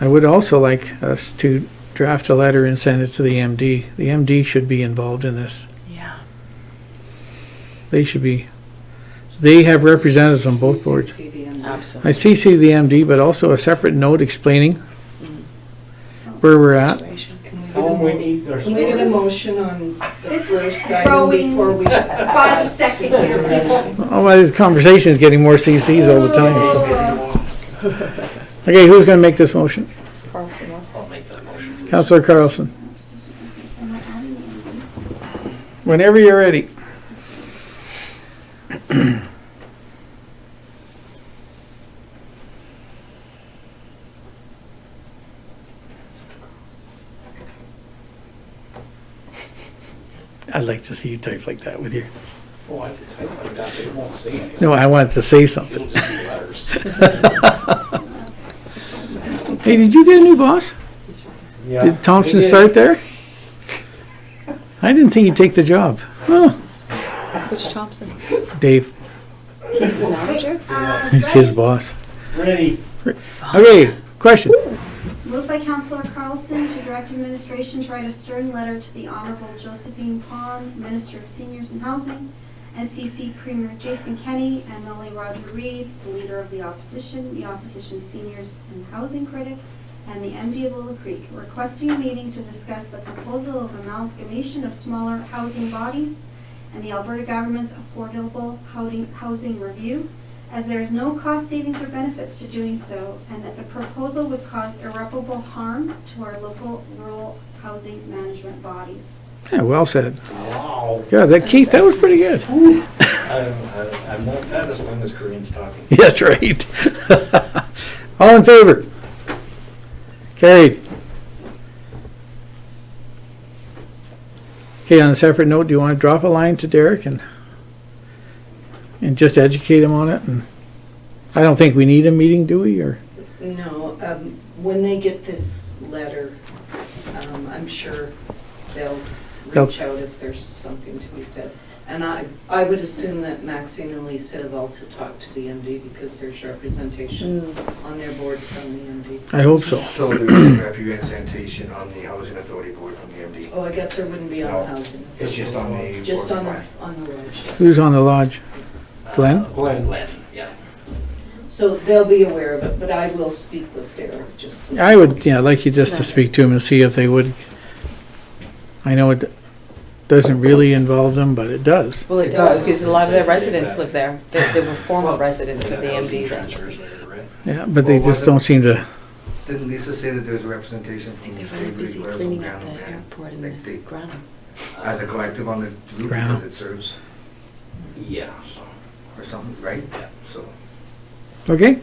Speaker 1: I would also like us to draft a letter and send it to the MD. The MD should be involved in this.
Speaker 10: Yeah.
Speaker 1: They should be. They have representatives on both boards.
Speaker 4: CCV.
Speaker 10: Absolutely.
Speaker 1: I CC the MD, but also a separate note explaining where we're at.
Speaker 10: Situation.
Speaker 9: Tell them we need their.
Speaker 4: Can we get a motion on the
Speaker 6: This is
Speaker 4: first item
Speaker 6: growing
Speaker 4: before we?
Speaker 6: by the second here, people.
Speaker 1: Oh, well, this conversation is getting more CCs all the time. So. Okay, who's going to make this motion?
Speaker 10: Carlson was.
Speaker 8: I'll make that motion. please.
Speaker 1: Councillor Carlson. Whenever you're ready. I'd like to see you type like that with your.
Speaker 3: Oh, I can type like that, but it won't say anything.
Speaker 1: No, I wanted to say something.
Speaker 3: It'll just be letters.
Speaker 1: Hey, did you get a new boss?
Speaker 9: Yeah.
Speaker 1: Did Thompson start there? I didn't think he'd take the job. Oh,
Speaker 10: Which Thompson?
Speaker 1: Dave,
Speaker 10: He's the manager?
Speaker 1: he's his boss.
Speaker 9: Ready.
Speaker 1: Okay, question.
Speaker 6: Moved by Councillor Carlson to direct administration to write a stern letter to the Honorable Josephine Pond, Minister of Seniors and Housing, and CC Premier Jason Kenney and Nolly Roger Reed, the Leader of the Opposition's Seniors and Housing Critic, and the MD of Willow Creek, requesting a meeting to discuss the proposal of amalgamation of smaller housing bodies and the Alberta government's affordable housing review, as there is no cost savings or benefits to doing so, and that the proposal would cause irreparable harm to our local rural housing management bodies.
Speaker 1: Yeah, well said.
Speaker 9: Wow.
Speaker 1: Yeah, Keith, that was pretty good.
Speaker 8: I'm not that as long as Korean's talking.
Speaker 1: That's right. All in favor? Carried. Okay, on a separate note, do you want to drop a line to Derek and just educate him on it? And I don't think we need a meeting, do we, or?
Speaker 4: No, when they get this letter, I'm sure they'll reach out if there's something to be said. And I would assume that Maxine and Lisa have also talked to the MD because there's representation on their board from the MD.
Speaker 1: I hope so.
Speaker 7: So there is representation on the Housing Authority Board from the MD.
Speaker 4: Oh, I guess there wouldn't be on the
Speaker 7: No,
Speaker 4: housing.
Speaker 7: It's just on the.
Speaker 4: Just
Speaker 7: board
Speaker 4: on
Speaker 7: of
Speaker 4: the,
Speaker 7: Finance.
Speaker 4: on the lodge.
Speaker 1: Who's on the lodge? Glenn?
Speaker 8: Glenn, yeah.
Speaker 4: So they'll be aware of it, but I will speak with Derek, just. so-
Speaker 1: I would, yeah, like you just to
Speaker 5: Nice.
Speaker 1: speak to him and see if they would. I know it doesn't really involve them, but it does.
Speaker 10: Well, it
Speaker 4: It
Speaker 10: does,
Speaker 4: does.
Speaker 10: because a lot of their residents live there. They were former residents of the
Speaker 8: Housing
Speaker 10: MD.
Speaker 8: transfers later, right?
Speaker 1: Yeah, but they
Speaker 7: Well,
Speaker 1: just
Speaker 7: was it-
Speaker 1: don't seem to,
Speaker 7: Didn't Lisa say that there's representation
Speaker 5: I
Speaker 7: from
Speaker 5: think they're
Speaker 7: Stavely,
Speaker 5: very busy
Speaker 7: Blair's,
Speaker 5: cleaning up
Speaker 7: Grantham,
Speaker 5: the
Speaker 7: and
Speaker 5: airport
Speaker 7: like
Speaker 5: and
Speaker 7: they-
Speaker 5: Grantham.
Speaker 7: as a collective on the group
Speaker 1: Graham.
Speaker 7: because it serves
Speaker 8: Yeah, so,
Speaker 7: or something, right?
Speaker 8: Yeah.
Speaker 7: So,
Speaker 1: okay?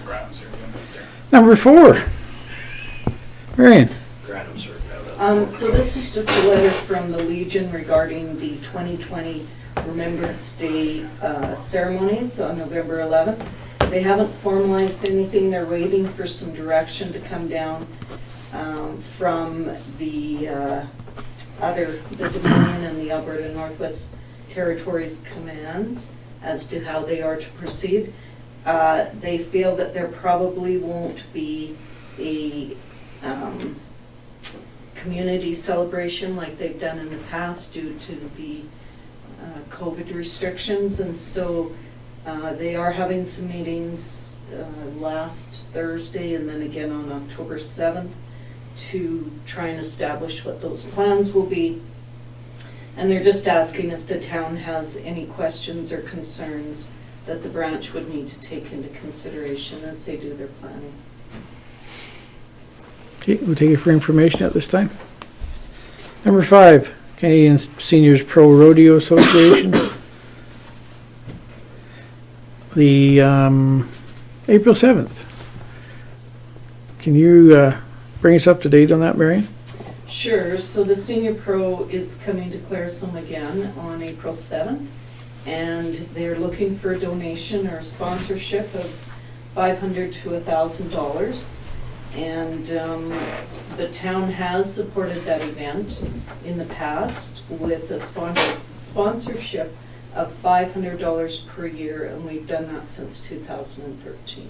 Speaker 3: Grounds are doing this there.
Speaker 1: Number 4. Marion,
Speaker 8: Grantham served out.
Speaker 4: So this is just a letter from the Legion regarding the 2020 Remembrance Day ceremonies on November 11th. They haven't formalized anything. They're waiting for some direction to come down from the the Dominion and the Alberta Northwest Territories commands as to how they are to proceed. They feel that there probably won't be a community celebration like they've done in the past due to the COVID restrictions, and so they are having some meetings last Thursday and then again on October 7th to try and establish what those plans will be. And they're just asking if the town has any questions or concerns that the branch would need to take into consideration as they do their planning.
Speaker 1: okay, we'll take it for information at this time. Number 5, Canadian Seniors Pro Rodeo Association. The April 7th. Can you bring us up to date on that, Marion?
Speaker 4: Sure, so the Senior Pro is coming to Claresholm again on April 7th, and they're looking for a donation or sponsorship of $500 to $1,000. And the town has supported that event in the past with a sponsorship of $500 per year, and we've done that since 2013.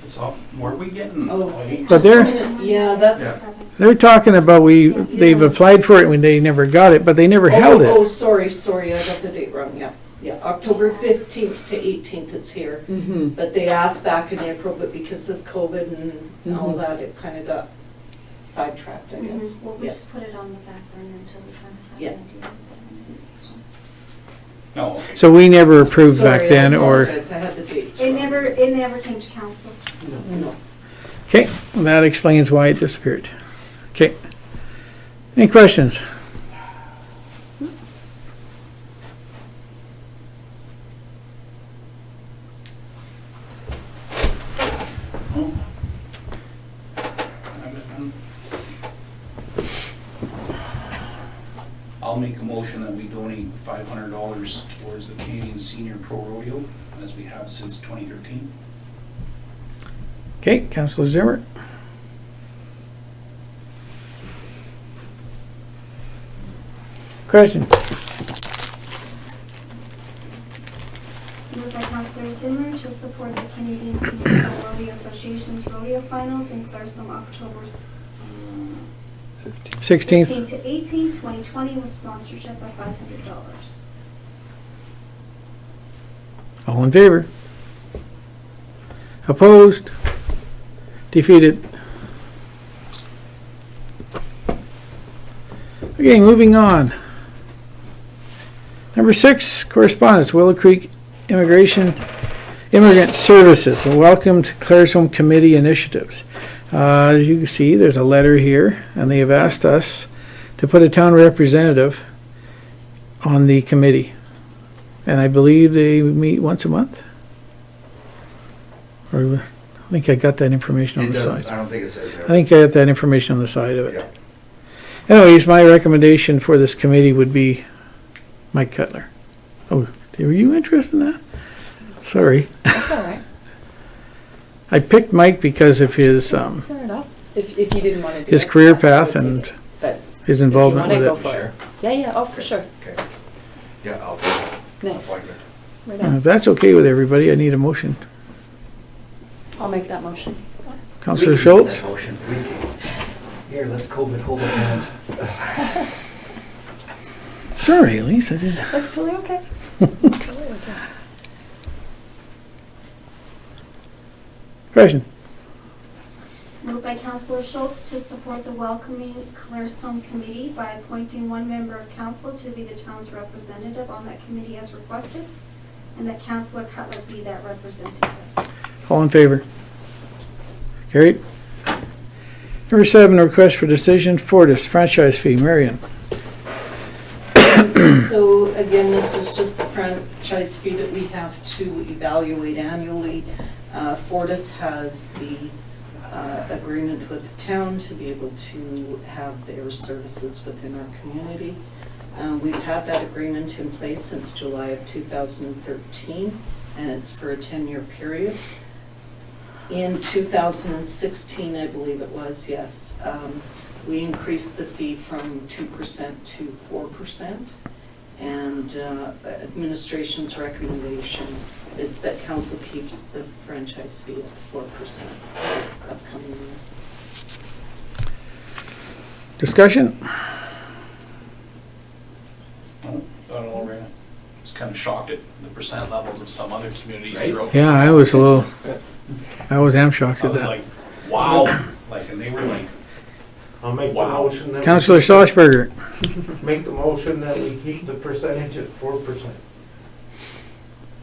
Speaker 3: So, were we getting?
Speaker 4: Oh,
Speaker 1: But
Speaker 4: just
Speaker 1: they're-
Speaker 4: a minute. Yeah, that's.
Speaker 1: They're talking about they've applied for it when they never got it, but they never held
Speaker 4: Oh,
Speaker 1: it.
Speaker 4: sorry, I got the date wrong, yeah. Yeah, October 15th to 18th it's here.
Speaker 10: Mm-hmm.
Speaker 4: But they asked back in April, but because of COVID and all that, it kind of got sidetracked, I guess.
Speaker 6: Well, we
Speaker 4: Yeah.
Speaker 6: just put it on the back burner until we kind of
Speaker 4: Yeah.
Speaker 6: have an idea.
Speaker 3: No, okay.
Speaker 1: So we never approved back
Speaker 4: Sorry,
Speaker 1: then,
Speaker 4: I
Speaker 1: or,
Speaker 4: apologize, I had the dates
Speaker 6: It
Speaker 4: wrong.
Speaker 6: never came to council.
Speaker 4: No.
Speaker 1: okay, that explains why it disappeared. Okay. Any questions?
Speaker 3: I'll make a motion that we donate $500 towards the Canadian Senior Pro Rodeo, as we have since 2013.
Speaker 1: Okay, Councillor Zimmer. Question?
Speaker 6: Moved by Councillor Zimmer to support the Canadian Senior Pro Rodeo Association's rodeo finals in Claresholm, October
Speaker 1: 16th.
Speaker 6: 16 to 18, 2020, with sponsorship of $500.
Speaker 1: All in favor? Opposed? Defeated? Okay, moving on. Number 6, correspondence, Willow Creek Immigrant Services, and welcome to Claresholm Committee Initiatives. As you can see, there's a letter here, and they have asked us to put a town representative on the committee. And I believe they meet once a month? Or I think I got that information on
Speaker 7: It
Speaker 1: the
Speaker 7: doesn't,
Speaker 1: side.
Speaker 7: I don't think it says there.
Speaker 1: I think I got that information on the side of it.
Speaker 7: Yeah.
Speaker 1: Anyways, my recommendation for this committee would be Mike Cutler. Oh, were you interested in that? Sorry.
Speaker 5: That's all right.
Speaker 1: I picked Mike because of his,
Speaker 5: Fair enough. If you didn't want to do
Speaker 1: his
Speaker 5: it,
Speaker 1: career
Speaker 5: that
Speaker 1: path
Speaker 5: would be
Speaker 1: and
Speaker 5: it. But
Speaker 1: his
Speaker 5: if you
Speaker 1: involvement
Speaker 5: wanna
Speaker 1: with
Speaker 5: go
Speaker 1: it.
Speaker 5: for it. Yeah, oh, for sure.
Speaker 7: Okay. Yeah, I'll do that.
Speaker 5: Nice.
Speaker 7: Appointment.
Speaker 5: Right on.
Speaker 1: If that's okay with everybody, I need a motion.
Speaker 5: I'll make that motion.
Speaker 1: Counselor
Speaker 8: We can do
Speaker 1: Schultz?
Speaker 8: that motion. We can- Here, let's COVID hold our hands.
Speaker 1: Sorry, Elise, I did.
Speaker 5: That's totally okay. Totally okay.
Speaker 1: Question?
Speaker 6: Moved by Councillor Schultz to support the Welcoming Claresholm Committee by appointing one member of council to be the town's representative on that committee as requested, and that Councillor Cutler be that representative.
Speaker 1: All in favor? Carried. Number 7, request for decision, Fortis franchise fee. Marion?
Speaker 4: So again, this is just the franchise fee that we have to evaluate annually. Fortis has the agreement with the town to be able to have their services within our community. We've had that agreement in place since July of 2013, and it's for a 10-year period. In 2016, I believe it was, yes, we increased the fee from 2% to 4%. And administration's recommendation is that council keeps the franchise fee at 4% this upcoming year.
Speaker 1: Discussion?
Speaker 3: Oh, thought it all ran. Was kind of shocked at the percent levels of some other communities
Speaker 8: Right.
Speaker 3: throughout.
Speaker 1: Yeah, I was am shocked
Speaker 3: I
Speaker 1: at
Speaker 3: was
Speaker 1: that.
Speaker 3: like, wow, like, and they were like,
Speaker 9: I'll make the
Speaker 3: Wow.
Speaker 9: motion that.
Speaker 1: Counselor Schlossberger?
Speaker 9: Make the motion that we keep the percentage at 4%.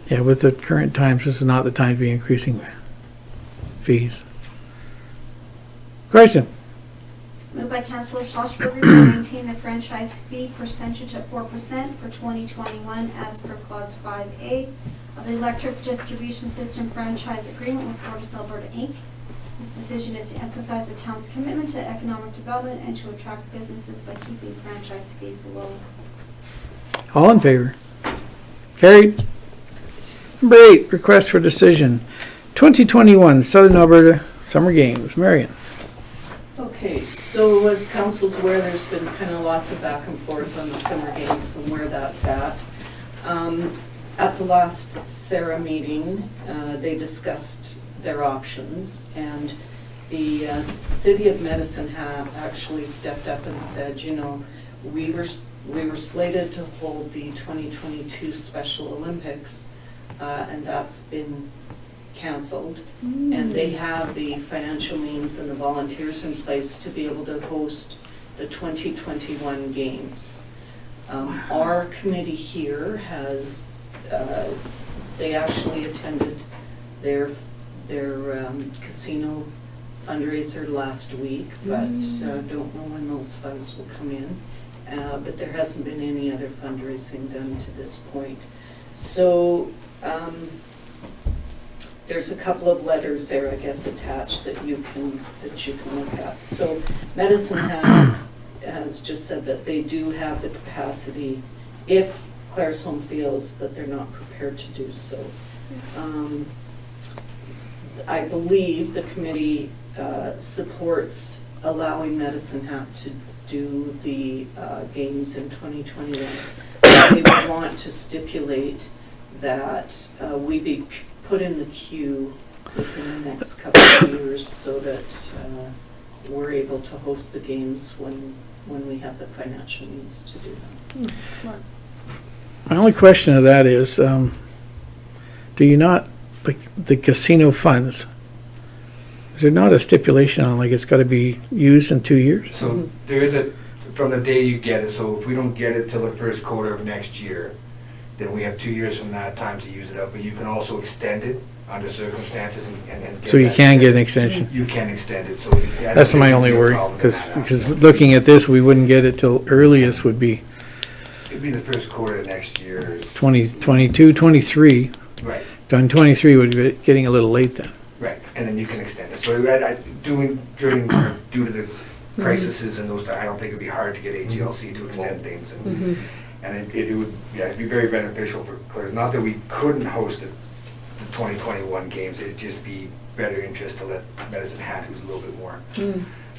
Speaker 1: Yeah, with the current times, this is not the time to be increasing fees. Question?
Speaker 6: Moved by Councillor Schlossberger to maintain the franchise fee percentage at 4% for 2021 as per Clause 5A of the Electric Distribution System Franchise Agreement with Fortis Alberta Inc. This decision is to emphasize the town's commitment to economic development and to attract businesses by keeping franchise fees low.
Speaker 1: All in favor? Carried. Number 8, request for decision, 2021 Southern Alberta Summer Games. Marion?
Speaker 4: Okay, so as council's aware, there's been kind of lots of back and forth on the summer games and where that's at. At the last SARA meeting, they discussed their options, and the City of Medicine Hat actually stepped up and said, you know, we were slated to hold the 2022 Special Olympics, and that's been canceled. And they have the financial means and the volunteers in place to be able to host the 2021 games. Our committee here has, they actually attended their casino fundraiser last week, but don't know when those funds will come in. But there hasn't been any other fundraising done to this point. So there's a couple of letters there, I guess, attached that you can look at. So Medicine has just said that they do have the capacity if Claresholm feels that they're not prepared to do so. I believe the committee supports allowing Medicine Hat to do the games in 2021. They would want to stipulate that we be put in the queue within the next couple of years so that we're able to host the games when we have the financial means to do them.
Speaker 1: My only question of that is, do you not, like the casino funds, is there not a stipulation on like it's got to be used in 2 years?
Speaker 7: So there is a, from the day you get it, so if we don't get it till the first quarter of next year, then we have 2 years from that time to use it up, but you can also extend it under circumstances and get
Speaker 1: So you
Speaker 7: that
Speaker 1: can get an
Speaker 7: extended.
Speaker 1: extension?
Speaker 7: You can extend it, so. I don't
Speaker 1: That's
Speaker 7: think
Speaker 1: my
Speaker 7: there'd
Speaker 1: only
Speaker 7: be a
Speaker 1: worry,
Speaker 7: problem in
Speaker 1: because
Speaker 7: that aspect.
Speaker 1: looking at this, we wouldn't get it till earliest would be
Speaker 7: It'd be the first quarter of next year.
Speaker 1: 2022, 23.
Speaker 7: Right,
Speaker 1: Done 23 would be getting a little late then.
Speaker 7: right. and then you can extend it. So due to the crises and those, I don't think it'd be hard to get AGLC to extend things. And it would, it'd be very beneficial for Clare. Not that we couldn't host the 2021 games, it'd just be better interest to let Medicine Hat, who's a little bit more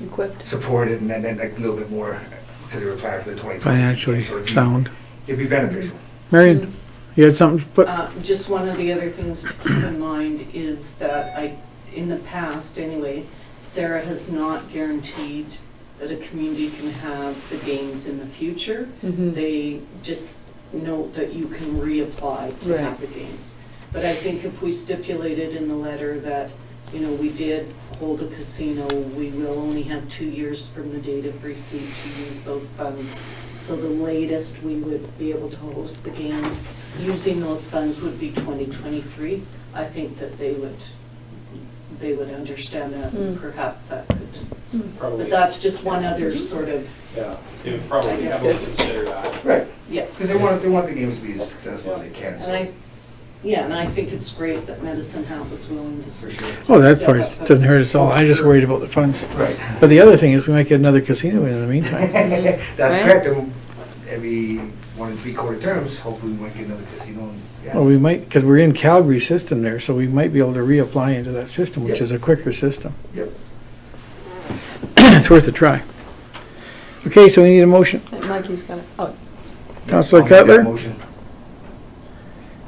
Speaker 5: Equipped.
Speaker 7: supported, and then like a little bit more, because they were planning for the 2020.
Speaker 1: Financially sound.
Speaker 7: It'd be beneficial.
Speaker 1: Marion, you had something to put?
Speaker 4: Just one of the other things to keep in mind is that in the past anyway, Sarah has not guaranteed that a community can have the games in the future. They just note that you can reapply to have the games. But I think if we stipulated in the letter that, you know, we did hold a casino, we will only have 2 years from the date of receipt to use those funds. So the latest we would be able to host the games using those funds would be 2023. I think that they would understand that, and perhaps that could.
Speaker 3: Probably,
Speaker 4: But that's just one other sort of,
Speaker 3: yeah, they would probably heavily consider that.
Speaker 7: Right.
Speaker 4: yeah.
Speaker 7: Because they want the games to be as successful as they can.
Speaker 4: And I think it's great that Medicine Hat was willing to.
Speaker 7: For sure.
Speaker 1: Oh, that part doesn't hurt us all. I just worried about the funds.
Speaker 7: Right.
Speaker 1: But the other thing is we might get another casino in the meantime.
Speaker 7: That's
Speaker 5: Right.
Speaker 7: correct. And every 1 and 3/4 terms, hopefully we might get another casino. And,
Speaker 1: Well, we might, because we're in Calgary system there, so we might be able to reapply into that system, which
Speaker 7: Yep.
Speaker 1: is a quicker system.
Speaker 7: Yep.
Speaker 1: It's worth a try. Okay, so we need a motion.
Speaker 5: Mikey's got it. Oh,
Speaker 1: Councillor
Speaker 7: I'll make that
Speaker 1: Cutler,
Speaker 7: motion.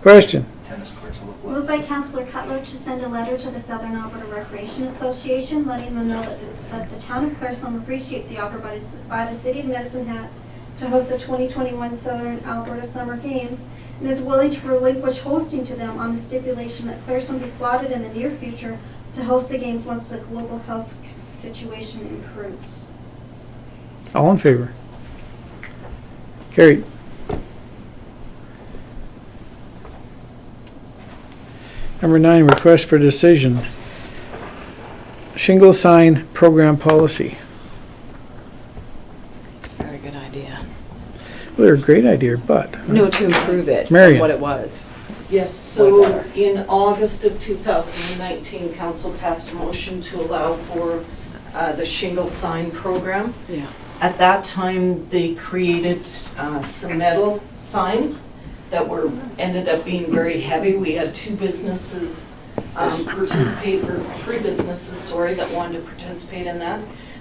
Speaker 1: question?
Speaker 8: Tennis courts will look
Speaker 6: Moved by Councillor Cutler to send a letter to the Southern Alberta Recreation Association, letting them know that the town of Claresholm appreciates the offer by the city of Medicine Hat to host the 2021 Southern Alberta Summer Games, and is willing to relinquish hosting to them on the stipulation that Claresholm be slotted in the near future to host the games once the global health situation improves.
Speaker 1: All in favor? Carried. Number 9, request for decision. Shingle sign program policy.
Speaker 10: It's a very good idea.
Speaker 1: Well, they're a great idea, but
Speaker 10: No, to improve it from
Speaker 1: Marion.
Speaker 10: what it was.
Speaker 4: Yes, so in August of 2019, council passed a motion to allow for the shingle sign program.
Speaker 10: Yeah.
Speaker 4: At that time, they created some metal signs that ended up being very heavy. We had 2 businesses participate, or 3 businesses, sorry, that wanted to participate in that.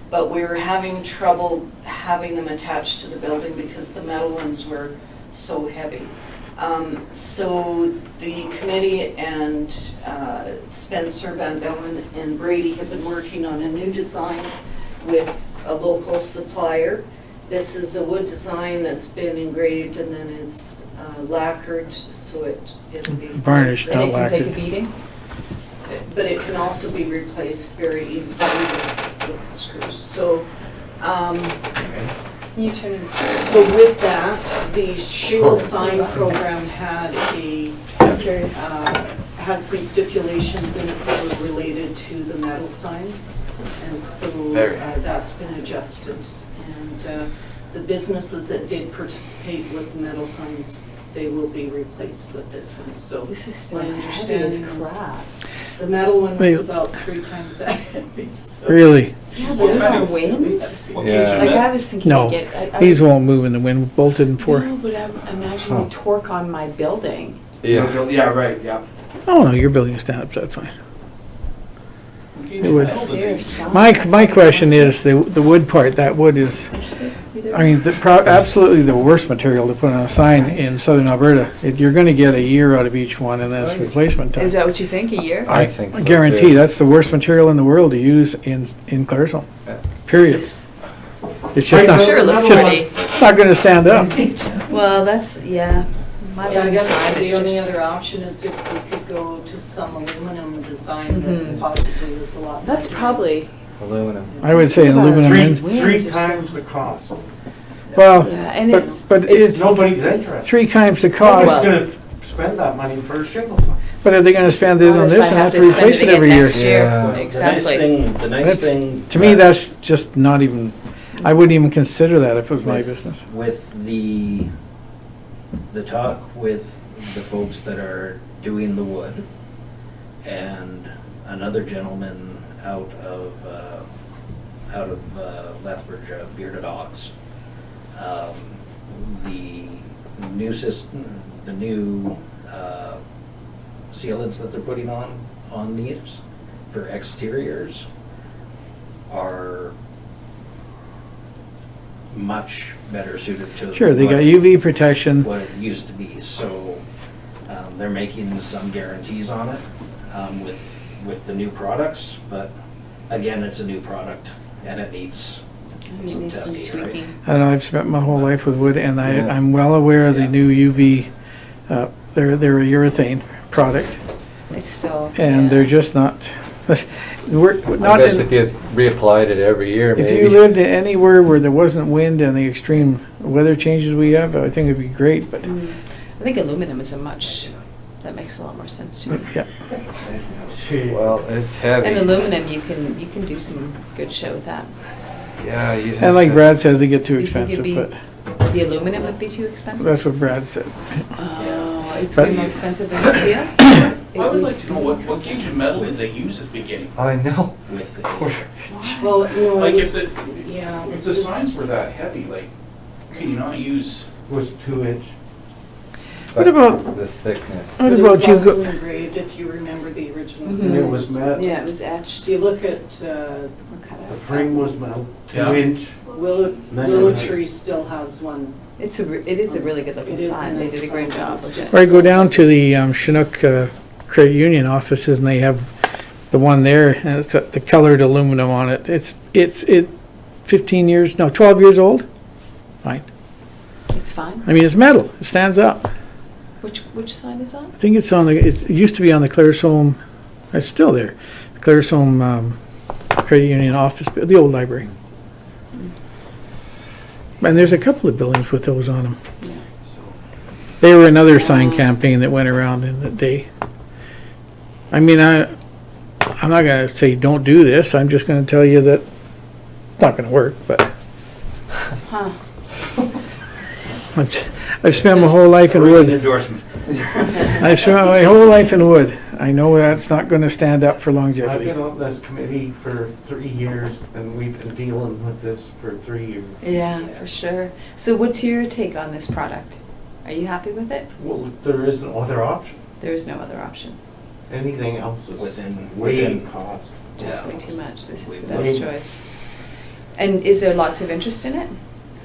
Speaker 4: But we were having trouble having them attached to the building because the metal ones were so heavy. So the committee and Spencer Van Dellen and Brady have been working on a new design with a local supplier. This is a wood design that's been engraved and then it's lacquered, so it'll be
Speaker 1: varnished,
Speaker 10: And
Speaker 1: not
Speaker 10: it can take a
Speaker 1: lacquered.
Speaker 10: beating?
Speaker 4: But it can also be replaced very easily with the screws. So,
Speaker 5: you turn it.
Speaker 4: so with that, the shingle sign program had
Speaker 5: I'm curious.
Speaker 4: had some stipulations in it that were related to the metal signs. And so that's been adjusted. And the businesses that did participate with the metal signs, they will be replaced with this one. So
Speaker 5: This is still
Speaker 4: my
Speaker 5: heavy as
Speaker 4: understanding is
Speaker 5: crap.
Speaker 4: the metal one
Speaker 1: Wait.
Speaker 4: was about 3 times that heavy. So
Speaker 1: Really?
Speaker 5: Yeah,
Speaker 3: What
Speaker 5: but in
Speaker 3: kind
Speaker 5: our
Speaker 3: of-
Speaker 5: winds.
Speaker 3: What
Speaker 2: Yeah.
Speaker 3: cage
Speaker 5: Like
Speaker 3: is
Speaker 5: I
Speaker 3: that?
Speaker 5: was thinking,
Speaker 1: No, these won't move in the wind, bolted in for.
Speaker 5: No, but I'm imagining the torque on my building.
Speaker 7: Yeah, right, yeah.
Speaker 1: Oh, no, your building is stand up, so that's fine.
Speaker 3: What cage
Speaker 1: It
Speaker 3: is
Speaker 1: would-
Speaker 3: that? Oh, the
Speaker 5: Here,
Speaker 3: big-
Speaker 5: some-
Speaker 1: My question is, the wood part, that wood is, I mean, absolutely the worst material to put on a sign in southern Alberta. You're gonna get a year out of each one and then it's replacement time.
Speaker 5: Is that what you think, a year?
Speaker 2: I think so,
Speaker 1: guarantee
Speaker 2: too.
Speaker 1: that's the worst material in the world to use in Claresholm.
Speaker 2: Yeah.
Speaker 1: Period.
Speaker 5: This
Speaker 1: It's just not,
Speaker 5: Sure, it looks
Speaker 1: it's just
Speaker 5: pretty.
Speaker 1: not gonna stand up.
Speaker 5: Well, that's, yeah. My
Speaker 4: Yeah, I
Speaker 5: building
Speaker 4: guess
Speaker 5: sign is
Speaker 4: the only
Speaker 5: just,
Speaker 4: other option is if we could go to some aluminum design that
Speaker 5: Mhm.
Speaker 4: possibly is a lot.
Speaker 5: that's
Speaker 4: lighter.
Speaker 5: probably,
Speaker 2: Aluminum.
Speaker 1: I would say
Speaker 5: It's about
Speaker 1: aluminum
Speaker 9: Three,
Speaker 1: ends.
Speaker 5: Winds
Speaker 9: three
Speaker 5: or
Speaker 9: times the cost.
Speaker 1: Well,
Speaker 5: yeah, and
Speaker 1: but,
Speaker 5: it's,
Speaker 1: but it's
Speaker 9: Nobody's interested.
Speaker 1: 3 times the
Speaker 9: Nobody's
Speaker 1: cost.
Speaker 9: gonna spend that money for a shingle sign.
Speaker 1: But are they gonna spend it
Speaker 5: What
Speaker 1: on
Speaker 5: if
Speaker 1: this
Speaker 5: I
Speaker 1: and
Speaker 5: have
Speaker 1: have to
Speaker 5: to spend
Speaker 1: replace
Speaker 5: it
Speaker 1: it every
Speaker 5: again
Speaker 1: year?
Speaker 5: next year?
Speaker 2: Yeah.
Speaker 5: Exactly.
Speaker 8: The nice
Speaker 1: That's,
Speaker 8: thing.
Speaker 1: to me, that's just not even, I wouldn't even consider that if it was my business.
Speaker 8: With the talk with the folks that are doing the wood and another gentleman out of Lethbridge, Bearded Ox. The new system, the new sealants that they're putting on these for exteriors are much better suited to.
Speaker 1: Sure, they got
Speaker 8: what-
Speaker 1: UV protection.
Speaker 8: what it used to be, so they're making some guarantees on it with the new products, but again, it's a new product and it needs
Speaker 5: It
Speaker 8: some
Speaker 5: needs some
Speaker 8: testing, right?
Speaker 5: tweaking.
Speaker 1: I know, I've spent my whole life with wood, and
Speaker 2: Yeah.
Speaker 1: I'm well aware of the
Speaker 8: Yeah.
Speaker 1: new UV, they're a urethane product,
Speaker 5: It's still.
Speaker 1: and
Speaker 5: yeah.
Speaker 1: they're just not, we're
Speaker 2: I
Speaker 1: not
Speaker 2: guess
Speaker 1: in,
Speaker 2: if you reapplied it every year,
Speaker 1: if
Speaker 2: maybe.
Speaker 1: you lived anywhere where there wasn't wind and the extreme weather changes we have, I think it'd be great, but,
Speaker 5: I think aluminum is that makes a lot more sense to me.
Speaker 1: yeah.
Speaker 2: Well, it's
Speaker 5: And
Speaker 2: heavy.
Speaker 5: aluminum, you can do some good shit with that.
Speaker 2: Yeah, you'd have
Speaker 1: And like
Speaker 2: to-
Speaker 1: Brad says, they get too
Speaker 5: You think it'd
Speaker 1: expensive,
Speaker 5: be-
Speaker 1: but
Speaker 5: The aluminum would be too expensive?
Speaker 1: that's what Brad said.
Speaker 5: Oh, it's
Speaker 1: But-
Speaker 5: way more expensive than steel?
Speaker 3: I would like to know what gauge of metal did they use at the beginning?
Speaker 2: I know.
Speaker 8: With the,
Speaker 2: Quarter.
Speaker 4: Well, no,
Speaker 3: Like
Speaker 4: it
Speaker 3: if
Speaker 4: was,
Speaker 3: the,
Speaker 4: yeah.
Speaker 3: if
Speaker 4: it's
Speaker 3: the
Speaker 4: just-
Speaker 3: signs were that heavy, like, can you not use?
Speaker 9: Was 2-inch.
Speaker 1: What
Speaker 2: But
Speaker 1: about-
Speaker 2: the thickness?
Speaker 1: What
Speaker 4: But it
Speaker 1: about
Speaker 4: was
Speaker 1: you
Speaker 4: also
Speaker 1: go-
Speaker 4: engraved, if you remember the original
Speaker 5: Mhm.
Speaker 4: signs.
Speaker 9: It was metal.
Speaker 5: Yeah, it was etched
Speaker 4: If you look at
Speaker 5: or cut
Speaker 9: The
Speaker 5: out.
Speaker 9: frame was metal,
Speaker 3: Yeah.
Speaker 9: 2-inch.
Speaker 4: Willow Tree still has one.
Speaker 5: It is a really good looking
Speaker 4: It is a
Speaker 5: sign. They
Speaker 4: nice
Speaker 5: did a great
Speaker 4: sign,
Speaker 5: job
Speaker 4: it's
Speaker 5: with
Speaker 4: just-
Speaker 5: it.
Speaker 1: Or I go down to the Chinook Credit Union offices, and they have the one there, and it's got the colored aluminum on it. It's 12 years old. Fine.
Speaker 5: It's fine.
Speaker 1: I mean, it's metal. It stands up.
Speaker 5: Which sign is that?
Speaker 1: I think it's on it used to be on the Claresholm, it's still there, Claresholm Credit Union office, the old library. And there's a couple of buildings with those on them.
Speaker 5: Yeah.
Speaker 1: They were another sign campaign that went around in the day. I mean, I'm not gonna say don't do this, I'm just gonna tell you that it's not gonna work, but
Speaker 5: Huh.
Speaker 1: I've spent my whole life in
Speaker 8: Ringing
Speaker 1: wood.
Speaker 8: endorsement.
Speaker 1: I spent my whole life in wood. I know that's not gonna stand up for
Speaker 9: I've
Speaker 1: longevity.
Speaker 9: been on this committee for 3 years, and we've been dealing with this for 3 years.
Speaker 5: Yeah, for sure. So what's your take on this product? Are you happy with it?
Speaker 9: Well, there is no other option.
Speaker 5: There is no other option.
Speaker 9: Anything else is
Speaker 8: Within-
Speaker 9: way
Speaker 8: within-
Speaker 9: cost.
Speaker 5: Just
Speaker 8: Yeah.
Speaker 5: way too much. This is the
Speaker 8: Way-
Speaker 5: best choice. And is there lots of interest in it?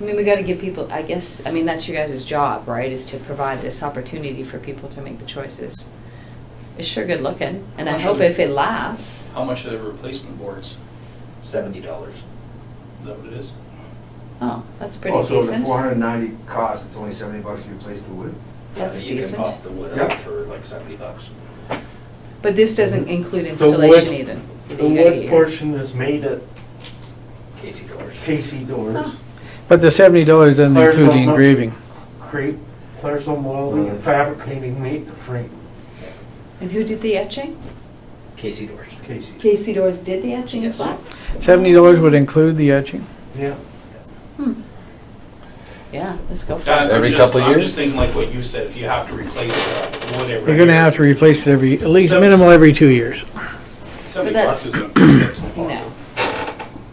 Speaker 5: I mean, we gotta give people, I guess, I mean, that's your guys' job, right? Is to provide this opportunity for people to make the choices. It's sure good looking, and I
Speaker 3: How much
Speaker 5: hope
Speaker 3: are they-
Speaker 5: if it lasts.
Speaker 3: How much are the replacement boards?
Speaker 8: $70.
Speaker 3: Is that what it is?
Speaker 5: Oh, that's pretty
Speaker 7: Also, the
Speaker 5: decent.
Speaker 7: 490 cost, it's only $70 to replace the wood.
Speaker 5: That's
Speaker 8: You can
Speaker 5: decent.
Speaker 8: pop the wood
Speaker 7: Yep.
Speaker 8: up for like $70.
Speaker 5: But this doesn't include
Speaker 9: The
Speaker 5: installation
Speaker 9: wood-
Speaker 5: either.
Speaker 9: The
Speaker 5: You gotta
Speaker 9: wood
Speaker 5: get your-
Speaker 9: portion is made at
Speaker 8: Casey doors.
Speaker 9: Casey Doors.
Speaker 5: Huh.
Speaker 1: But the $70 doesn't include the
Speaker 9: Claresholm-
Speaker 1: engraving.
Speaker 9: Crepe, Claresholm Welding, and Fabricating made the frame.
Speaker 5: And who did the etching?
Speaker 8: Casey doors.
Speaker 9: Casey.
Speaker 5: Casey Doors did the etching as
Speaker 8: Yes.
Speaker 5: well?
Speaker 1: $70 would include the etching.
Speaker 9: Yeah.
Speaker 5: Yeah, let's go for
Speaker 3: I'm
Speaker 5: it.
Speaker 2: Every
Speaker 3: just-
Speaker 2: couple
Speaker 3: I'm
Speaker 2: years?
Speaker 3: just thinking like what you said, if you have to replace whatever.
Speaker 1: You're gonna have to replace it at least
Speaker 3: So-
Speaker 1: minimal every 2 years.
Speaker 3: $70
Speaker 5: that's-
Speaker 3: isn't gonna get to the
Speaker 5: No,
Speaker 3: pocket.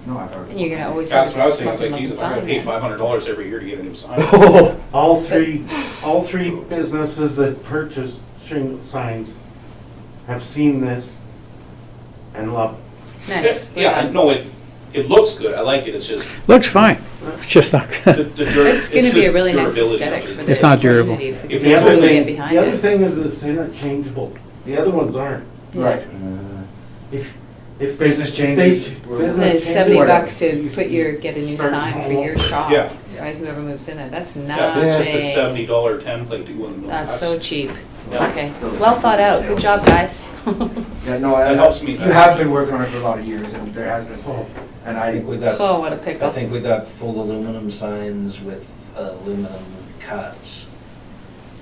Speaker 7: No, I thought it was.
Speaker 5: and you're gonna always have.
Speaker 3: That's what I was thinking, I was
Speaker 5: something
Speaker 3: like,
Speaker 5: on
Speaker 3: Jesus,
Speaker 5: the
Speaker 3: I'm gonna
Speaker 5: side
Speaker 3: pay
Speaker 5: then.
Speaker 3: $500 every year to get a new sign.
Speaker 9: All three businesses that purchased shingle signs have seen this and love it.
Speaker 5: Nice.
Speaker 3: Yeah, I know it looks good, I like it, it's just,
Speaker 1: Looks fine. It's just not
Speaker 3: the,
Speaker 1: good.
Speaker 5: It's gonna be a really nice
Speaker 3: durability of
Speaker 5: aesthetic
Speaker 3: it.
Speaker 5: for the
Speaker 1: It's not durable.
Speaker 5: community, for
Speaker 3: If
Speaker 5: people
Speaker 3: it's
Speaker 5: to
Speaker 3: the other
Speaker 5: get behind
Speaker 9: The other
Speaker 5: it.
Speaker 9: thing is it's interchangeable. The other ones aren't.
Speaker 7: Right.
Speaker 9: If
Speaker 7: Business
Speaker 9: they-
Speaker 7: changes,
Speaker 9: they-
Speaker 7: we're-
Speaker 5: And
Speaker 9: business
Speaker 5: it's 70
Speaker 9: changes,
Speaker 5: bucks to
Speaker 9: you
Speaker 5: put your, get a new
Speaker 9: start
Speaker 5: sign for
Speaker 9: all
Speaker 5: your
Speaker 9: over.
Speaker 5: shop,
Speaker 3: Yeah.
Speaker 5: right, whoever moves in there, that's
Speaker 3: Yeah, it's just a
Speaker 5: nothing.
Speaker 3: $70 template to go in the middle.
Speaker 5: That's so cheap.
Speaker 3: Yeah.
Speaker 5: Okay, well thought out, good job, guys.
Speaker 7: Yeah, no,
Speaker 3: That helps me.
Speaker 7: You have been working on it for a lot of years, and there has been,
Speaker 9: Oh,
Speaker 7: and
Speaker 8: I
Speaker 7: I,
Speaker 8: think we got,
Speaker 5: Oh, what a
Speaker 8: I
Speaker 5: pickle.
Speaker 8: think we got full aluminum signs with aluminum cuts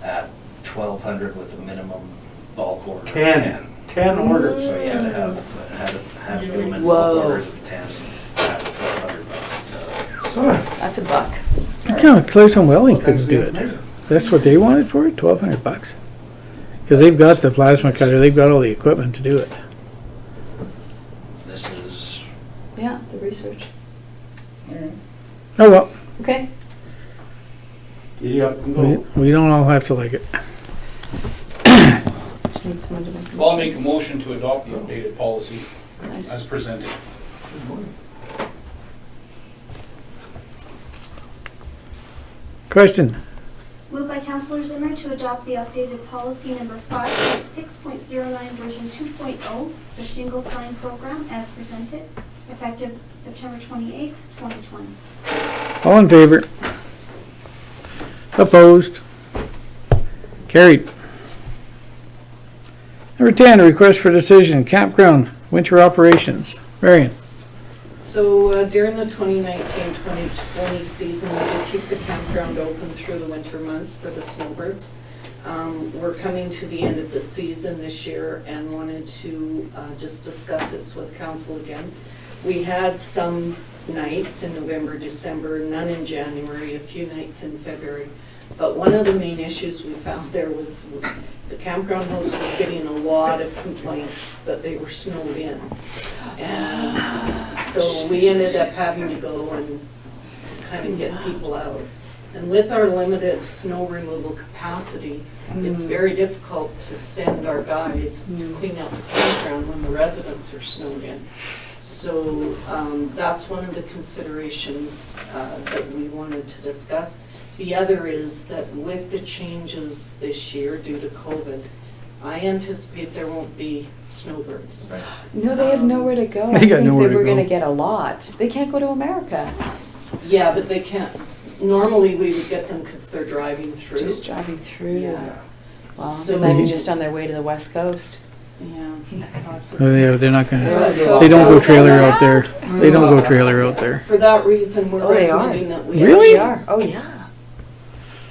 Speaker 8: at 1,200 with a minimum bulk order of 10.
Speaker 9: 10 orders.
Speaker 8: So you had to have aluminum
Speaker 5: Whoa.
Speaker 8: bulk orders of 10 at $1,200.
Speaker 5: That's a buck.
Speaker 1: Yeah, Claresholm Welding couldn't do it. That's what they wanted for it, $1,200 bucks. Because they've got the plasma cutter, they've got all the equipment to do it.
Speaker 5: research.
Speaker 1: Oh, well,
Speaker 5: Okay.
Speaker 9: Giddy up and
Speaker 1: we,
Speaker 9: go.
Speaker 1: we don't all have to like it.
Speaker 5: Just need someone to make a
Speaker 3: Well, I'll make a motion to adopt the updated policy
Speaker 5: Nice.
Speaker 3: as presented.
Speaker 1: Question?
Speaker 6: Moved by Councillor Zimmer to adopt the updated policy number 5.6.09 version 2.0, the shingle sign program as presented, effective September 28th, 2020.
Speaker 1: All in favor? Opposed? Carried. Number 10, request for decision, campground, winter operations. Marion?
Speaker 4: So during the 2019-2020 season, we did keep the campground open through the winter months for the snowbirds. We're coming to the end of the season this year and wanted to just discuss this with council again. We had some nights in November, December, none in January, a few nights in February. But one of the main issues we found there was the campground host was getting a lot of complaints that they were snowed in. And so we ended up having to go and kind of get people out. And with our limited snow removal capacity, it's very difficult to send our guys to clean out the campground when the residents are snowed in. So that's one of the considerations that we wanted to discuss. The other is that with the changes this year due to COVID, I anticipate there won't be snowbirds.
Speaker 5: No, they have nowhere to go.
Speaker 1: They got nowhere to
Speaker 5: we're
Speaker 1: go.
Speaker 5: gonna get a lot. They can't go to America.
Speaker 4: Yeah, but they can't, normally we would get them because they're driving through.
Speaker 5: Just driving through.
Speaker 4: Yeah.
Speaker 5: Well,
Speaker 4: So-
Speaker 5: they might be just on their way to the West Coast.
Speaker 4: Yeah.
Speaker 1: Oh,
Speaker 4: possibly.
Speaker 1: yeah, they're not gonna,
Speaker 5: West
Speaker 1: they
Speaker 5: Coast.
Speaker 1: don't go trailer out there. They don't go trailer out there.
Speaker 4: For that reason, we're
Speaker 5: Oh, they are.
Speaker 4: recommending that we.
Speaker 1: Really?
Speaker 5: They are. Oh, yeah.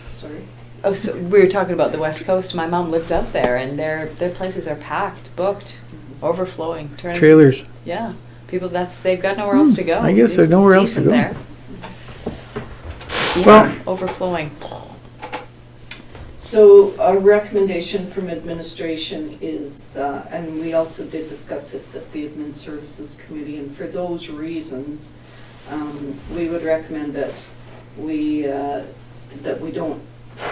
Speaker 4: Sorry.
Speaker 5: Oh, so we were talking about the West Coast. My mom lives out there, and their places are packed, booked, overflowing. Turning,
Speaker 1: Trailers.
Speaker 5: Yeah, people. They've got nowhere else to go.
Speaker 1: I guess there's
Speaker 5: It's
Speaker 1: nowhere else to
Speaker 5: decent
Speaker 1: go.
Speaker 5: there. Yeah,
Speaker 1: Well-
Speaker 5: overflowing.
Speaker 4: So our recommendation from administration is, and we also did discuss this at the Admin Services Committee, and for those reasons, we would recommend that we don't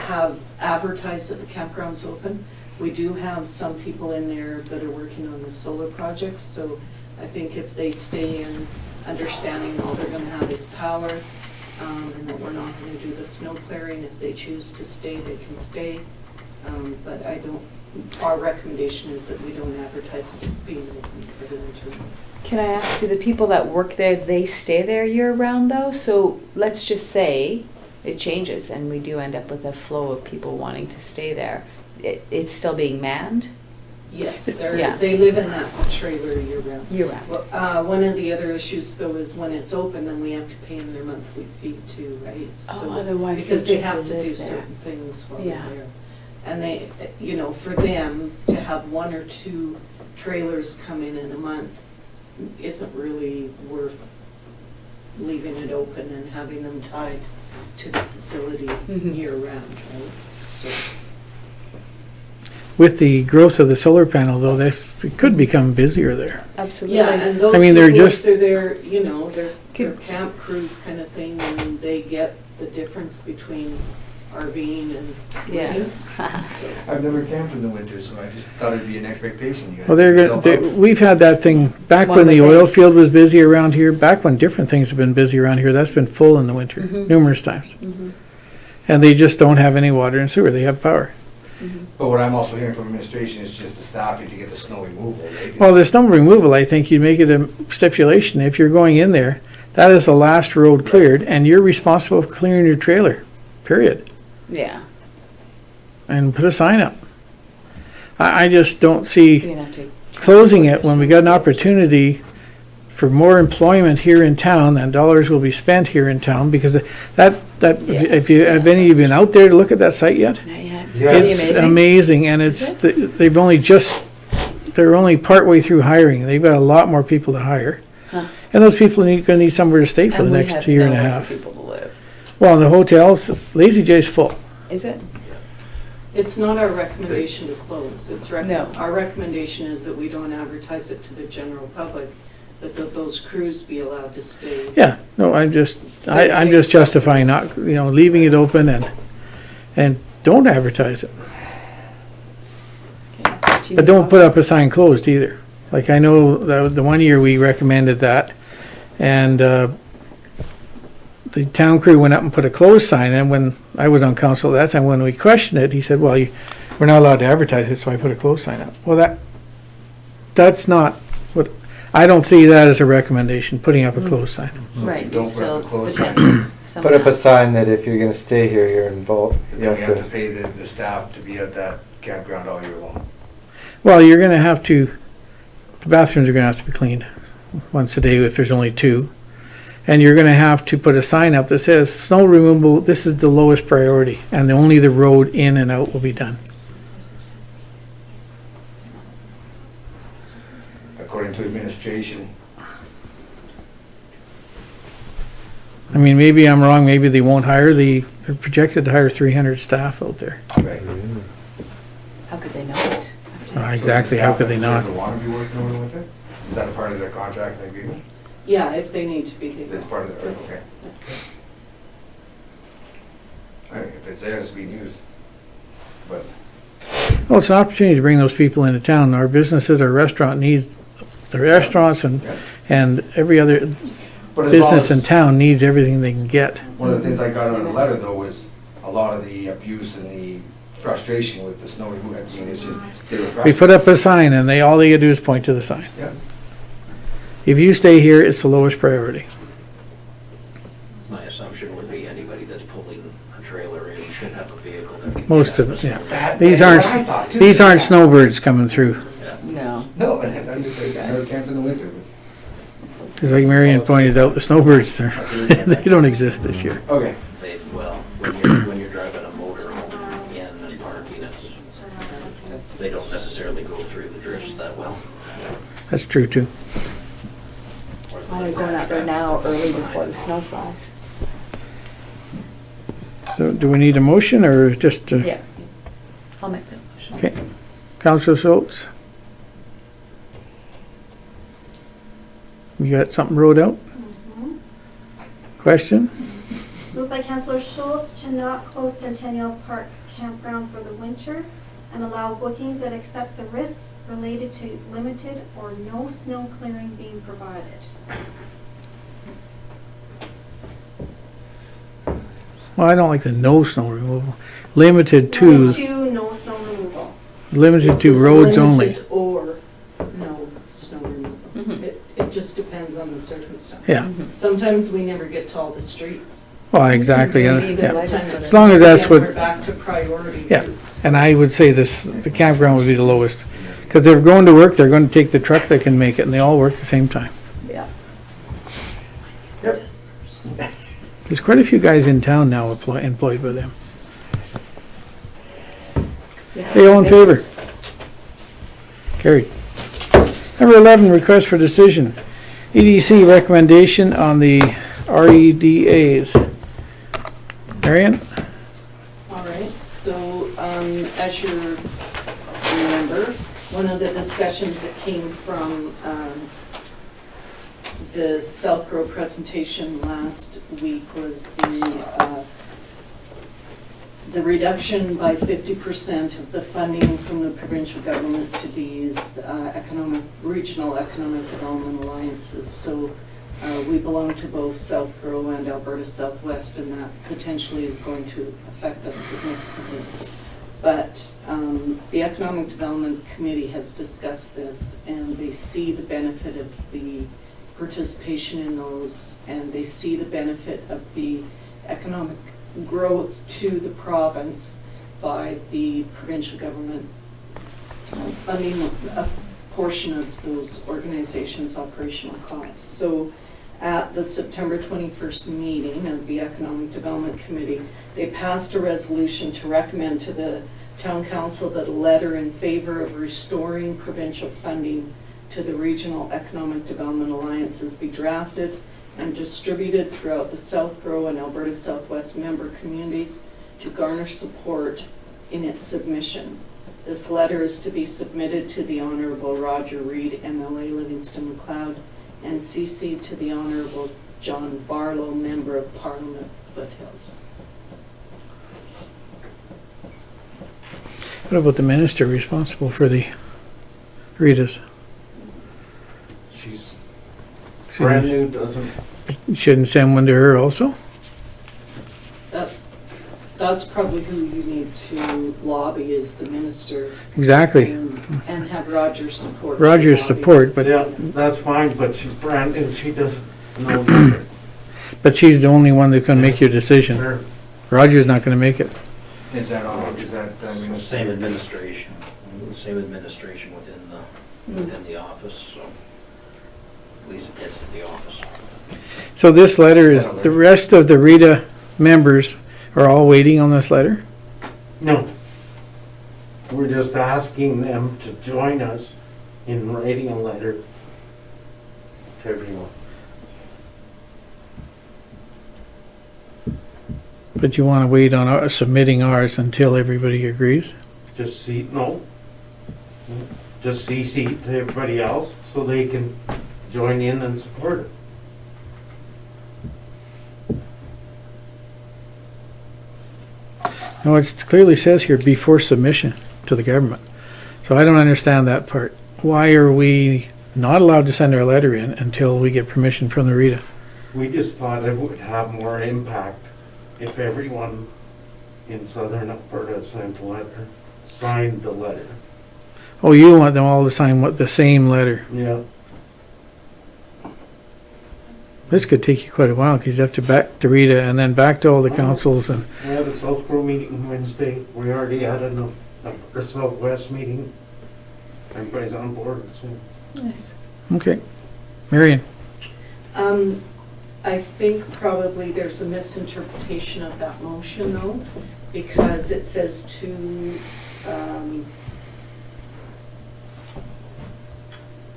Speaker 4: have advertised that the campground's open. We do have some people in there that are working on the solar projects, so I think if they stay in, understanding all they're gonna have is power, and that we're not gonna do the snow clearing. If they choose to stay, they can stay. But our recommendation is that we don't advertise it as being open for the winter.
Speaker 5: Can I ask, do the people that work there, they stay there year round though? So let's just say it changes and we do end up with a flow of people wanting to stay there. It's still being manned
Speaker 4: Yes,
Speaker 5: Yeah.
Speaker 4: they live in that trailer year round.
Speaker 5: year round?
Speaker 4: Well, one of the other issues though is when it's open, then we have to pay them their monthly fee too, right?
Speaker 5: Oh, otherwise
Speaker 4: Because
Speaker 5: they
Speaker 4: they
Speaker 5: just
Speaker 4: have to
Speaker 5: live
Speaker 4: do
Speaker 5: there.
Speaker 4: certain things while
Speaker 5: Yeah.
Speaker 4: they're there. And they, for them to have one or two trailers come in a month isn't really worth leaving it open and having them tied to the facility
Speaker 5: Mhm.
Speaker 4: year round, right? So,
Speaker 1: With the growth of the solar panel though, it could become busier there.
Speaker 5: Absolutely.
Speaker 4: yeah, and those
Speaker 1: I mean, they're
Speaker 4: people, if
Speaker 1: just-
Speaker 4: they're there, they're
Speaker 5: Could-
Speaker 4: camp crews kind of thing, and they get the difference between RVing and
Speaker 5: Yeah.
Speaker 4: living. So,
Speaker 7: I've never camped in the winter, so I just thought it'd be an expectation. You guys
Speaker 1: Well,
Speaker 7: figure yourself out.
Speaker 1: we've had that thing, back
Speaker 5: One
Speaker 1: when the
Speaker 5: would
Speaker 1: oil
Speaker 5: think.
Speaker 1: field was busy around here, back when different things have been busy around here, that's been full in the winter,
Speaker 5: Mhm.
Speaker 1: numerous times.
Speaker 5: Mhm.
Speaker 1: And they just don't have any water and sewer, they have power.
Speaker 7: But what I'm also hearing from administration is just the staffing to get the snow removal, right?
Speaker 1: Well, the snow removal, I think you'd make it a stipulation, if you're going in there, that is the last road cleared, and you're responsible for clearing your trailer, period.
Speaker 5: Yeah.
Speaker 1: And put a sign up. I just don't see
Speaker 5: You're gonna have to
Speaker 1: closing it when we got an opportunity for more employment here in town, and dollars will be spent here in town, because
Speaker 5: Yeah.
Speaker 1: have any of you been out there to look at that site yet?
Speaker 5: Yeah, it's
Speaker 7: Yeah.
Speaker 5: pretty
Speaker 1: It's
Speaker 5: amazing.
Speaker 1: amazing, and they've only they're only partway through hiring. They've got a lot more people to hire.
Speaker 5: Huh.
Speaker 1: And those people gonna need somewhere to stay for
Speaker 5: And
Speaker 1: the
Speaker 5: we
Speaker 1: next
Speaker 5: have
Speaker 1: year and a
Speaker 5: nowhere
Speaker 1: half.
Speaker 5: for people to live.
Speaker 1: Well, the hotels, Lazy J's full.
Speaker 5: Is it?
Speaker 4: it's not our recommendation to close,
Speaker 5: No.
Speaker 4: our recommendation is that we don't advertise it to the general public, but that those crews be allowed to stay.
Speaker 1: Yeah, no, I'm just justifying not, leaving it open and don't advertise it. But don't put up a sign closed either. Like I know the one year we recommended that, and the town crew went up and put a closed sign, and when I was on council at that time, when we questioned it, he said, well, we're not allowed to advertise it, so I put a closed sign up. Well, that's not what, I don't see that as a recommendation, putting up a closed sign.
Speaker 5: Right,
Speaker 7: Don't
Speaker 5: you still
Speaker 7: put up a closed
Speaker 5: pretend
Speaker 2: Put up a
Speaker 5: someone
Speaker 2: sign
Speaker 5: else-
Speaker 2: that if you're gonna stay here, you're involved, you
Speaker 7: You have to
Speaker 2: have
Speaker 7: pay the staff to be at that campground all year long.
Speaker 1: Well, you're gonna have to, the bathrooms are gonna have to be cleaned once a day if there's only two. And you're gonna have to put a sign up that says, snow removal, this is the lowest priority, and only the road in and out will be done.
Speaker 7: According to administration,
Speaker 1: I mean, maybe I'm wrong, maybe they won't hire they're projected to hire 300 staff out there.
Speaker 7: right?
Speaker 5: How could they not?
Speaker 1: Exactly, how could they not?
Speaker 7: Ever want to be working over the winter? Is that a part of their contract and agreement?
Speaker 4: Yeah, if they need to be, they
Speaker 7: That's
Speaker 4: will.
Speaker 7: part of the, okay. All right, if it's there, it's being used. But
Speaker 1: Well, it's an opportunity to bring those people into town. Our businesses, our restaurant needs, the restaurants and every other
Speaker 7: But as long
Speaker 1: business
Speaker 7: as-
Speaker 1: in town needs everything they can get.
Speaker 7: One of the things I got out of the letter, though, was a lot of the abuse and the frustration with the snow removal. I mean, it's just, they were
Speaker 1: We
Speaker 7: frustrated.
Speaker 1: put up a sign and all they gotta do is point to the sign.
Speaker 7: Yeah.
Speaker 1: If you stay here, it's the lowest priority.
Speaker 8: My assumption would be anybody that's pulling a trailer in should have a vehicle that can.
Speaker 1: Most
Speaker 8: get out
Speaker 1: of it, yeah.
Speaker 7: That-
Speaker 1: These
Speaker 7: that's
Speaker 1: aren't,
Speaker 7: what I thought, too.
Speaker 1: these aren't snowbirds coming through.
Speaker 10: No.
Speaker 7: No, I'm just like, I never camped in the winter.
Speaker 1: Because like Marion pointed out, the snowbirds, they don't exist this year.
Speaker 7: Okay.
Speaker 8: Well, when you're driving a motor home in and parking, they don't necessarily go through the drifts that well.
Speaker 1: That's true too.
Speaker 5: Why are we going out there now early before the snow flies?
Speaker 1: So do we need a motion or just,
Speaker 5: Yeah. I'll make that motion.
Speaker 1: okay. Councilor Schultz? You got something wrote out? Question?
Speaker 6: Moved by Councillor Schultz to not close Centennial Park Campground for the winter and allow bookings that accept the risks related to limited or no snow clearing being provided.
Speaker 1: Well, I don't like the no snow removal. Limited
Speaker 6: Number
Speaker 1: to,
Speaker 6: two, no snow removal.
Speaker 1: limited
Speaker 4: It
Speaker 1: to
Speaker 4: says
Speaker 1: roads only.
Speaker 4: limited or no snow removal.
Speaker 5: Mhm.
Speaker 4: It just depends on the circumstance.
Speaker 1: Yeah,
Speaker 4: Sometimes we never get to all the streets.
Speaker 1: well, exactly,
Speaker 4: Maybe
Speaker 1: yeah.
Speaker 4: by the time it's-
Speaker 1: As long as that's
Speaker 4: again,
Speaker 1: what-
Speaker 4: We're back to priority
Speaker 1: Yeah.
Speaker 4: routes.
Speaker 1: And I would say the campground would be the lowest. Because they're going to work, they're going to take the truck that can make it, and they all work at the same time.
Speaker 5: Yeah.
Speaker 1: There's quite a few guys in town now employed by them. Hey, all in favor? Carried. Number 11, request for decision. EDC recommendation on the REDAs. Marion?
Speaker 4: All right, so, as you remember, one of the discussions that came from, the South Grove presentation last week was the reduction by 50% of the funding from the provincial government to these regional economic development alliances. So we belong to both South Grove and Alberta Southwest, and that potentially is going to affect us significantly. But the Economic Development Committee has discussed this, and they see the benefit of the participation in those, and they see the benefit of the economic growth to the province by the provincial government funding a portion of those organizations' operational costs. So at the September 21st meeting of the Economic Development Committee, they passed a resolution to recommend to the Town Council that a letter in favor of restoring provincial funding to the Regional Economic Development Alliances be drafted and distributed throughout the South Grove and Alberta Southwest member communities to garner support in its submission. This letter is to be submitted to the Honorable Roger Reid, MLA, Livingston McLeod, and CC to the Honorable John Barlow, Member of Parliament, Foothills.
Speaker 1: What about the minister responsible for the Ritas?
Speaker 9: She's brand new, doesn't,
Speaker 1: Shouldn't send one to her also?
Speaker 4: That's probably who you need to lobby, is the minister.
Speaker 1: Exactly.
Speaker 4: And have Roger's support.
Speaker 1: Roger's
Speaker 4: to lobby.
Speaker 1: support, but
Speaker 9: yeah, that's fine, but she's brand new, she doesn't know either.
Speaker 1: she's the only one that can make your decision.
Speaker 9: Her-
Speaker 1: Roger's not gonna make it.
Speaker 7: Is that all, is that, I mean,
Speaker 8: Same administration within the office, so at least it gets to the office.
Speaker 1: So this letter is, the rest of the Rita members are all waiting on this letter?
Speaker 9: No. We're just asking them to join us in writing a letter to everyone.
Speaker 1: But you wanna wait on submitting ours until everybody agrees?
Speaker 9: Just just CC to everybody else so they can join in and support it.
Speaker 1: No, it clearly says here, before submission to the government. So I don't understand that part. Why are we not allowed to send our letter in until we get permission from the Rita?
Speaker 9: We just thought it would have more impact if everyone in southern Alberta sent a letter, signed the letter.
Speaker 1: Oh, you want them all to sign the same letter?
Speaker 9: Yeah.
Speaker 1: This could take you quite a while, because you have to back to Rita and then back to all the councils and,
Speaker 9: We had a South Crow meeting Wednesday. We already had a Southwest meeting. Everybody's on board, so.
Speaker 5: Nice.
Speaker 1: okay. Marion?
Speaker 4: I think probably there's a misinterpretation of that motion though, because it says to,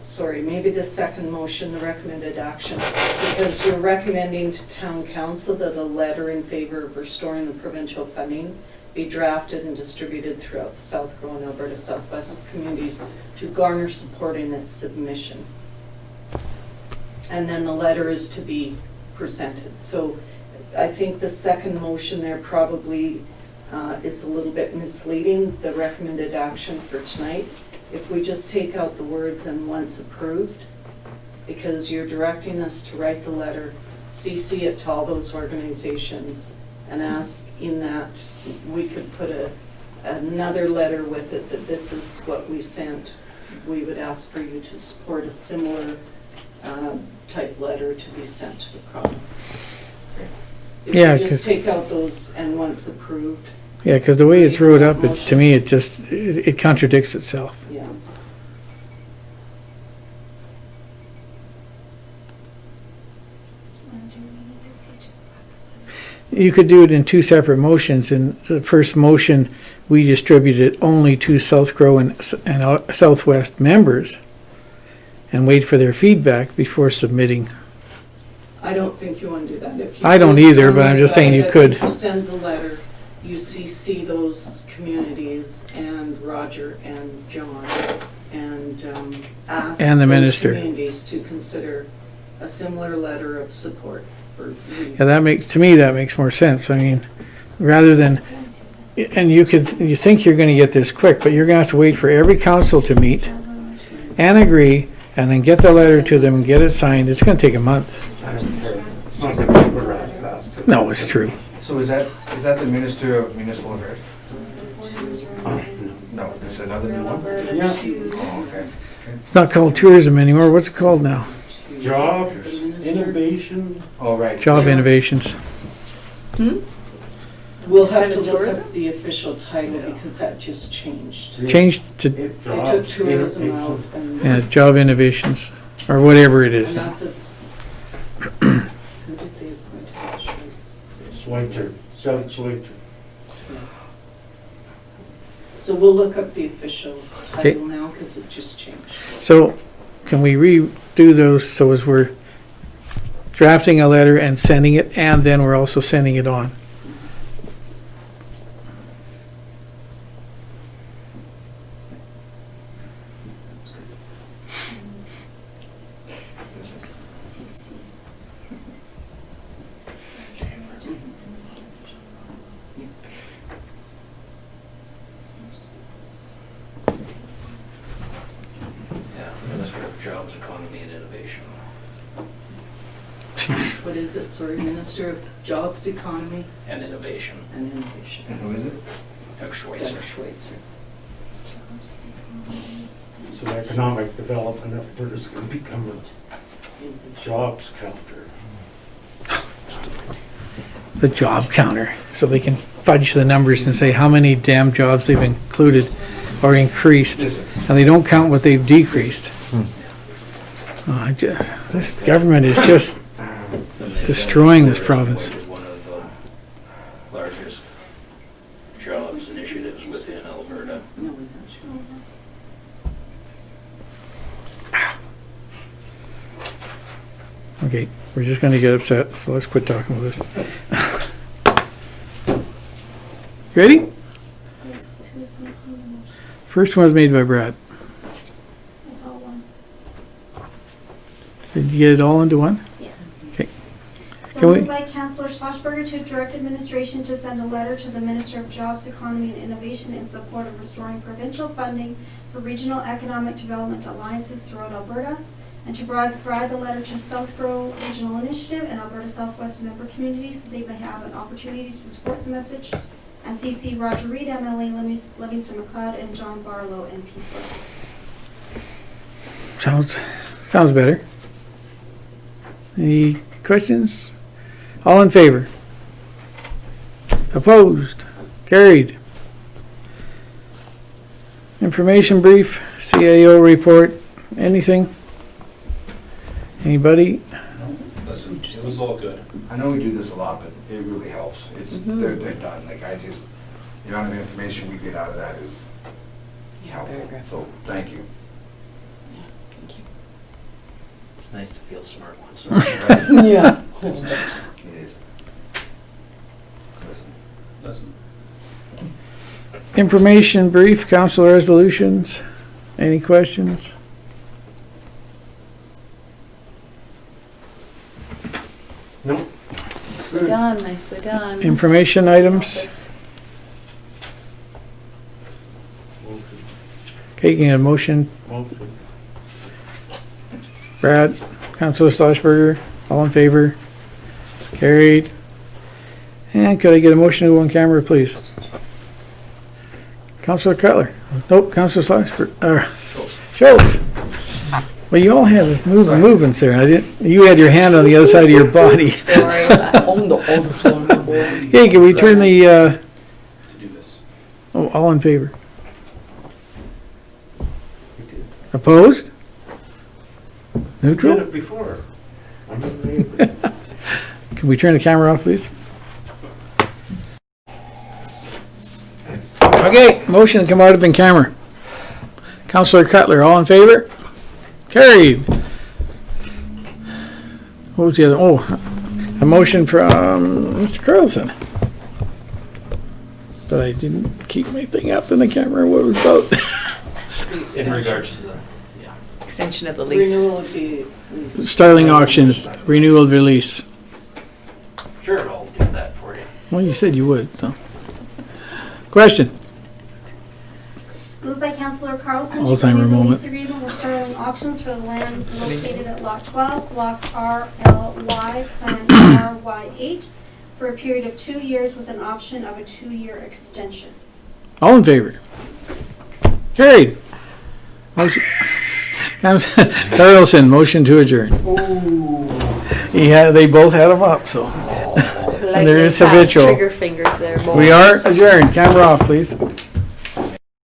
Speaker 4: sorry, maybe the second motion, the recommended action, because you're recommending to town council that a letter in favor of restoring the provincial funding be drafted and distributed throughout the South Crow and Alberta Southwest communities to garner support in its submission. And then the letter is to be presented. So I think the second motion there probably is a little bit misleading, the recommended action for tonight. If we just take out the words "and once approved," because you're directing us to write the letter, CC it to all those organizations, and ask in that we could put another letter with it that this is what we sent. We would ask for you to support a similar type letter to be sent to the province. If
Speaker 1: Yeah,
Speaker 4: you
Speaker 1: 'cause-
Speaker 4: just take out those "and once approved,"
Speaker 1: Yeah, because the way it's wrote up, to me, it contradicts itself.
Speaker 4: yeah.
Speaker 6: Do we need to see
Speaker 1: You could do it in two separate motions. In the first motion, we distribute it only to South Crow and Southwest members and wait for their feedback before submitting.
Speaker 4: I don't think you want to do that. If you
Speaker 1: I don't
Speaker 4: just
Speaker 1: either,
Speaker 4: send
Speaker 1: but I'm
Speaker 4: the
Speaker 1: just saying you
Speaker 4: letter,
Speaker 1: could.
Speaker 4: if you send the letter, you CC those communities and Roger and John and ask
Speaker 1: And the
Speaker 4: those
Speaker 1: minister.
Speaker 4: communities to consider a similar letter of support for you.
Speaker 1: Yeah, to me, that makes more sense. I mean, rather than, and you think you're gonna get this quick, but you're gonna have to wait for every council to meet and agree, and then get the letter to them and get it signed. It's gonna take a month.
Speaker 9: I don't care. It's not gonna take a rat fast.
Speaker 1: No, it's true.
Speaker 7: so is that the Minister of Municipal Affairs? No, this is another new one?
Speaker 9: Yeah.
Speaker 7: Oh, okay.
Speaker 1: It's not called tourism anymore. What's it called now?
Speaker 9: Job,
Speaker 4: The minister.
Speaker 9: innovation.
Speaker 7: Oh, right.
Speaker 1: Job Innovations.
Speaker 4: We'll have
Speaker 5: Instead
Speaker 4: to
Speaker 5: of
Speaker 4: look
Speaker 5: tourism?
Speaker 4: up the official title because that just changed.
Speaker 1: Changed to,
Speaker 4: They took tourism out and.
Speaker 1: yeah, Job Innovations, or whatever it is
Speaker 4: And
Speaker 1: now.
Speaker 4: that's a. Who did they appoint to that? Schultz?
Speaker 9: Swinter, Doug Swinter.
Speaker 4: So we'll look up the official
Speaker 1: Okay.
Speaker 4: title now because it just changed.
Speaker 1: So, can we redo those so as we're drafting a letter and sending it, and then we're also sending it on?
Speaker 4: is it, sorry, Minister of Jobs, Economy
Speaker 8: And innovation.
Speaker 4: and Innovation.
Speaker 7: And who is it?
Speaker 8: Doug Schweitzer.
Speaker 4: Doug Schweitzer.
Speaker 9: So economic development effort is gonna become a jobs counter.
Speaker 1: The job counter, so they can fudge the numbers and say how many damn jobs they've included or increased, and they don't count what they've decreased. This government is just
Speaker 8: And they've
Speaker 1: destroying
Speaker 8: been
Speaker 1: this province.
Speaker 8: appointed one of the largest jobs initiatives within Alberta.
Speaker 4: No, we're not sure.
Speaker 1: Okay, we're just gonna get upset, so let's quit talking about this. Ready?
Speaker 6: Yes, who's making the motion?
Speaker 1: First one was made by Brad.
Speaker 6: It's all one.
Speaker 1: Did you get it all into one?
Speaker 6: Yes.
Speaker 1: Okay.
Speaker 6: So
Speaker 1: Can we-
Speaker 6: moved by Councillor Schlossberger to direct administration to send a letter to the Minister of Jobs, Economy and Innovation in support of restoring provincial funding for regional economic development alliances throughout Alberta, and to provide the letter to Southborough Regional Initiative and Alberta Southwest member communities so they may have an opportunity to support the message, and CC Roger Reed, MLA Livingston McLeod, and John Barlow, MP.
Speaker 1: Sounds better. Any questions? All in favor? Opposed? Carried. Information brief, CAO report, anything? Anybody?
Speaker 3: Listen, it was all good.
Speaker 7: I know we do this a lot, but it really helps. It's,
Speaker 10: Mm-hmm.
Speaker 7: they're done. Like, I just, the amount of information we get out of that is
Speaker 10: Yeah, very
Speaker 7: helpful.
Speaker 10: good.
Speaker 7: So, thank you.
Speaker 10: Thank you.
Speaker 8: It's nice to feel smart once.
Speaker 10: Yeah.
Speaker 7: It is. Listen.
Speaker 3: Listen,
Speaker 1: Information brief, council resolutions, any questions?
Speaker 9: No,
Speaker 5: Nicely done, nicely done.
Speaker 1: Information items?
Speaker 5: Office.
Speaker 1: Okay, can I get a motion?
Speaker 9: motion.
Speaker 1: Brad, Councilor Schlossberger, all in favor? Carried. And could I get a motion to go on camera, please? Councilor Cutler. Nope, Councilor Schlossberger, Schultz. Well, you all had movements there. I didn't, you had your hand on the other side of your body.
Speaker 5: Sorry.
Speaker 10: On the floor.
Speaker 1: Okay, can we turn the,
Speaker 3: to do this.
Speaker 1: all in favor? Opposed?
Speaker 9: Did
Speaker 1: Neutral?
Speaker 9: it before. I'm in favor.
Speaker 1: Can we turn the camera off, please? Okay, motion to come out of in camera. Councilor Cutler, all in favor? Carried. What was the other, a motion from Mr. Carlson. But I didn't keep my thing up in the camera, what it was about.
Speaker 8: In regards to the, yeah.
Speaker 10: Extension of the lease.
Speaker 4: Renewal of the lease.
Speaker 1: Starling Auctions, renewal of release.
Speaker 8: Sure, I'll do that for you.
Speaker 1: Well, you said you would, so. Question?
Speaker 6: Moved by Councillor Carlson to
Speaker 1: Alzheimer
Speaker 6: renew the
Speaker 1: moment.
Speaker 6: lease agreement with Sterling Auctions for the lands located at Lot 12, Block RLY, Plan RY8, for a period of 2 years with an option of a 2-year extension.
Speaker 1: All in favor? Carried. Motion. Carlson, motion to adjourn. They both had them up, so.
Speaker 10: Like
Speaker 1: there
Speaker 10: the
Speaker 1: is
Speaker 10: fast
Speaker 1: habitual.
Speaker 10: trigger fingers there, boys.
Speaker 1: We are adjourned. Camera off, please.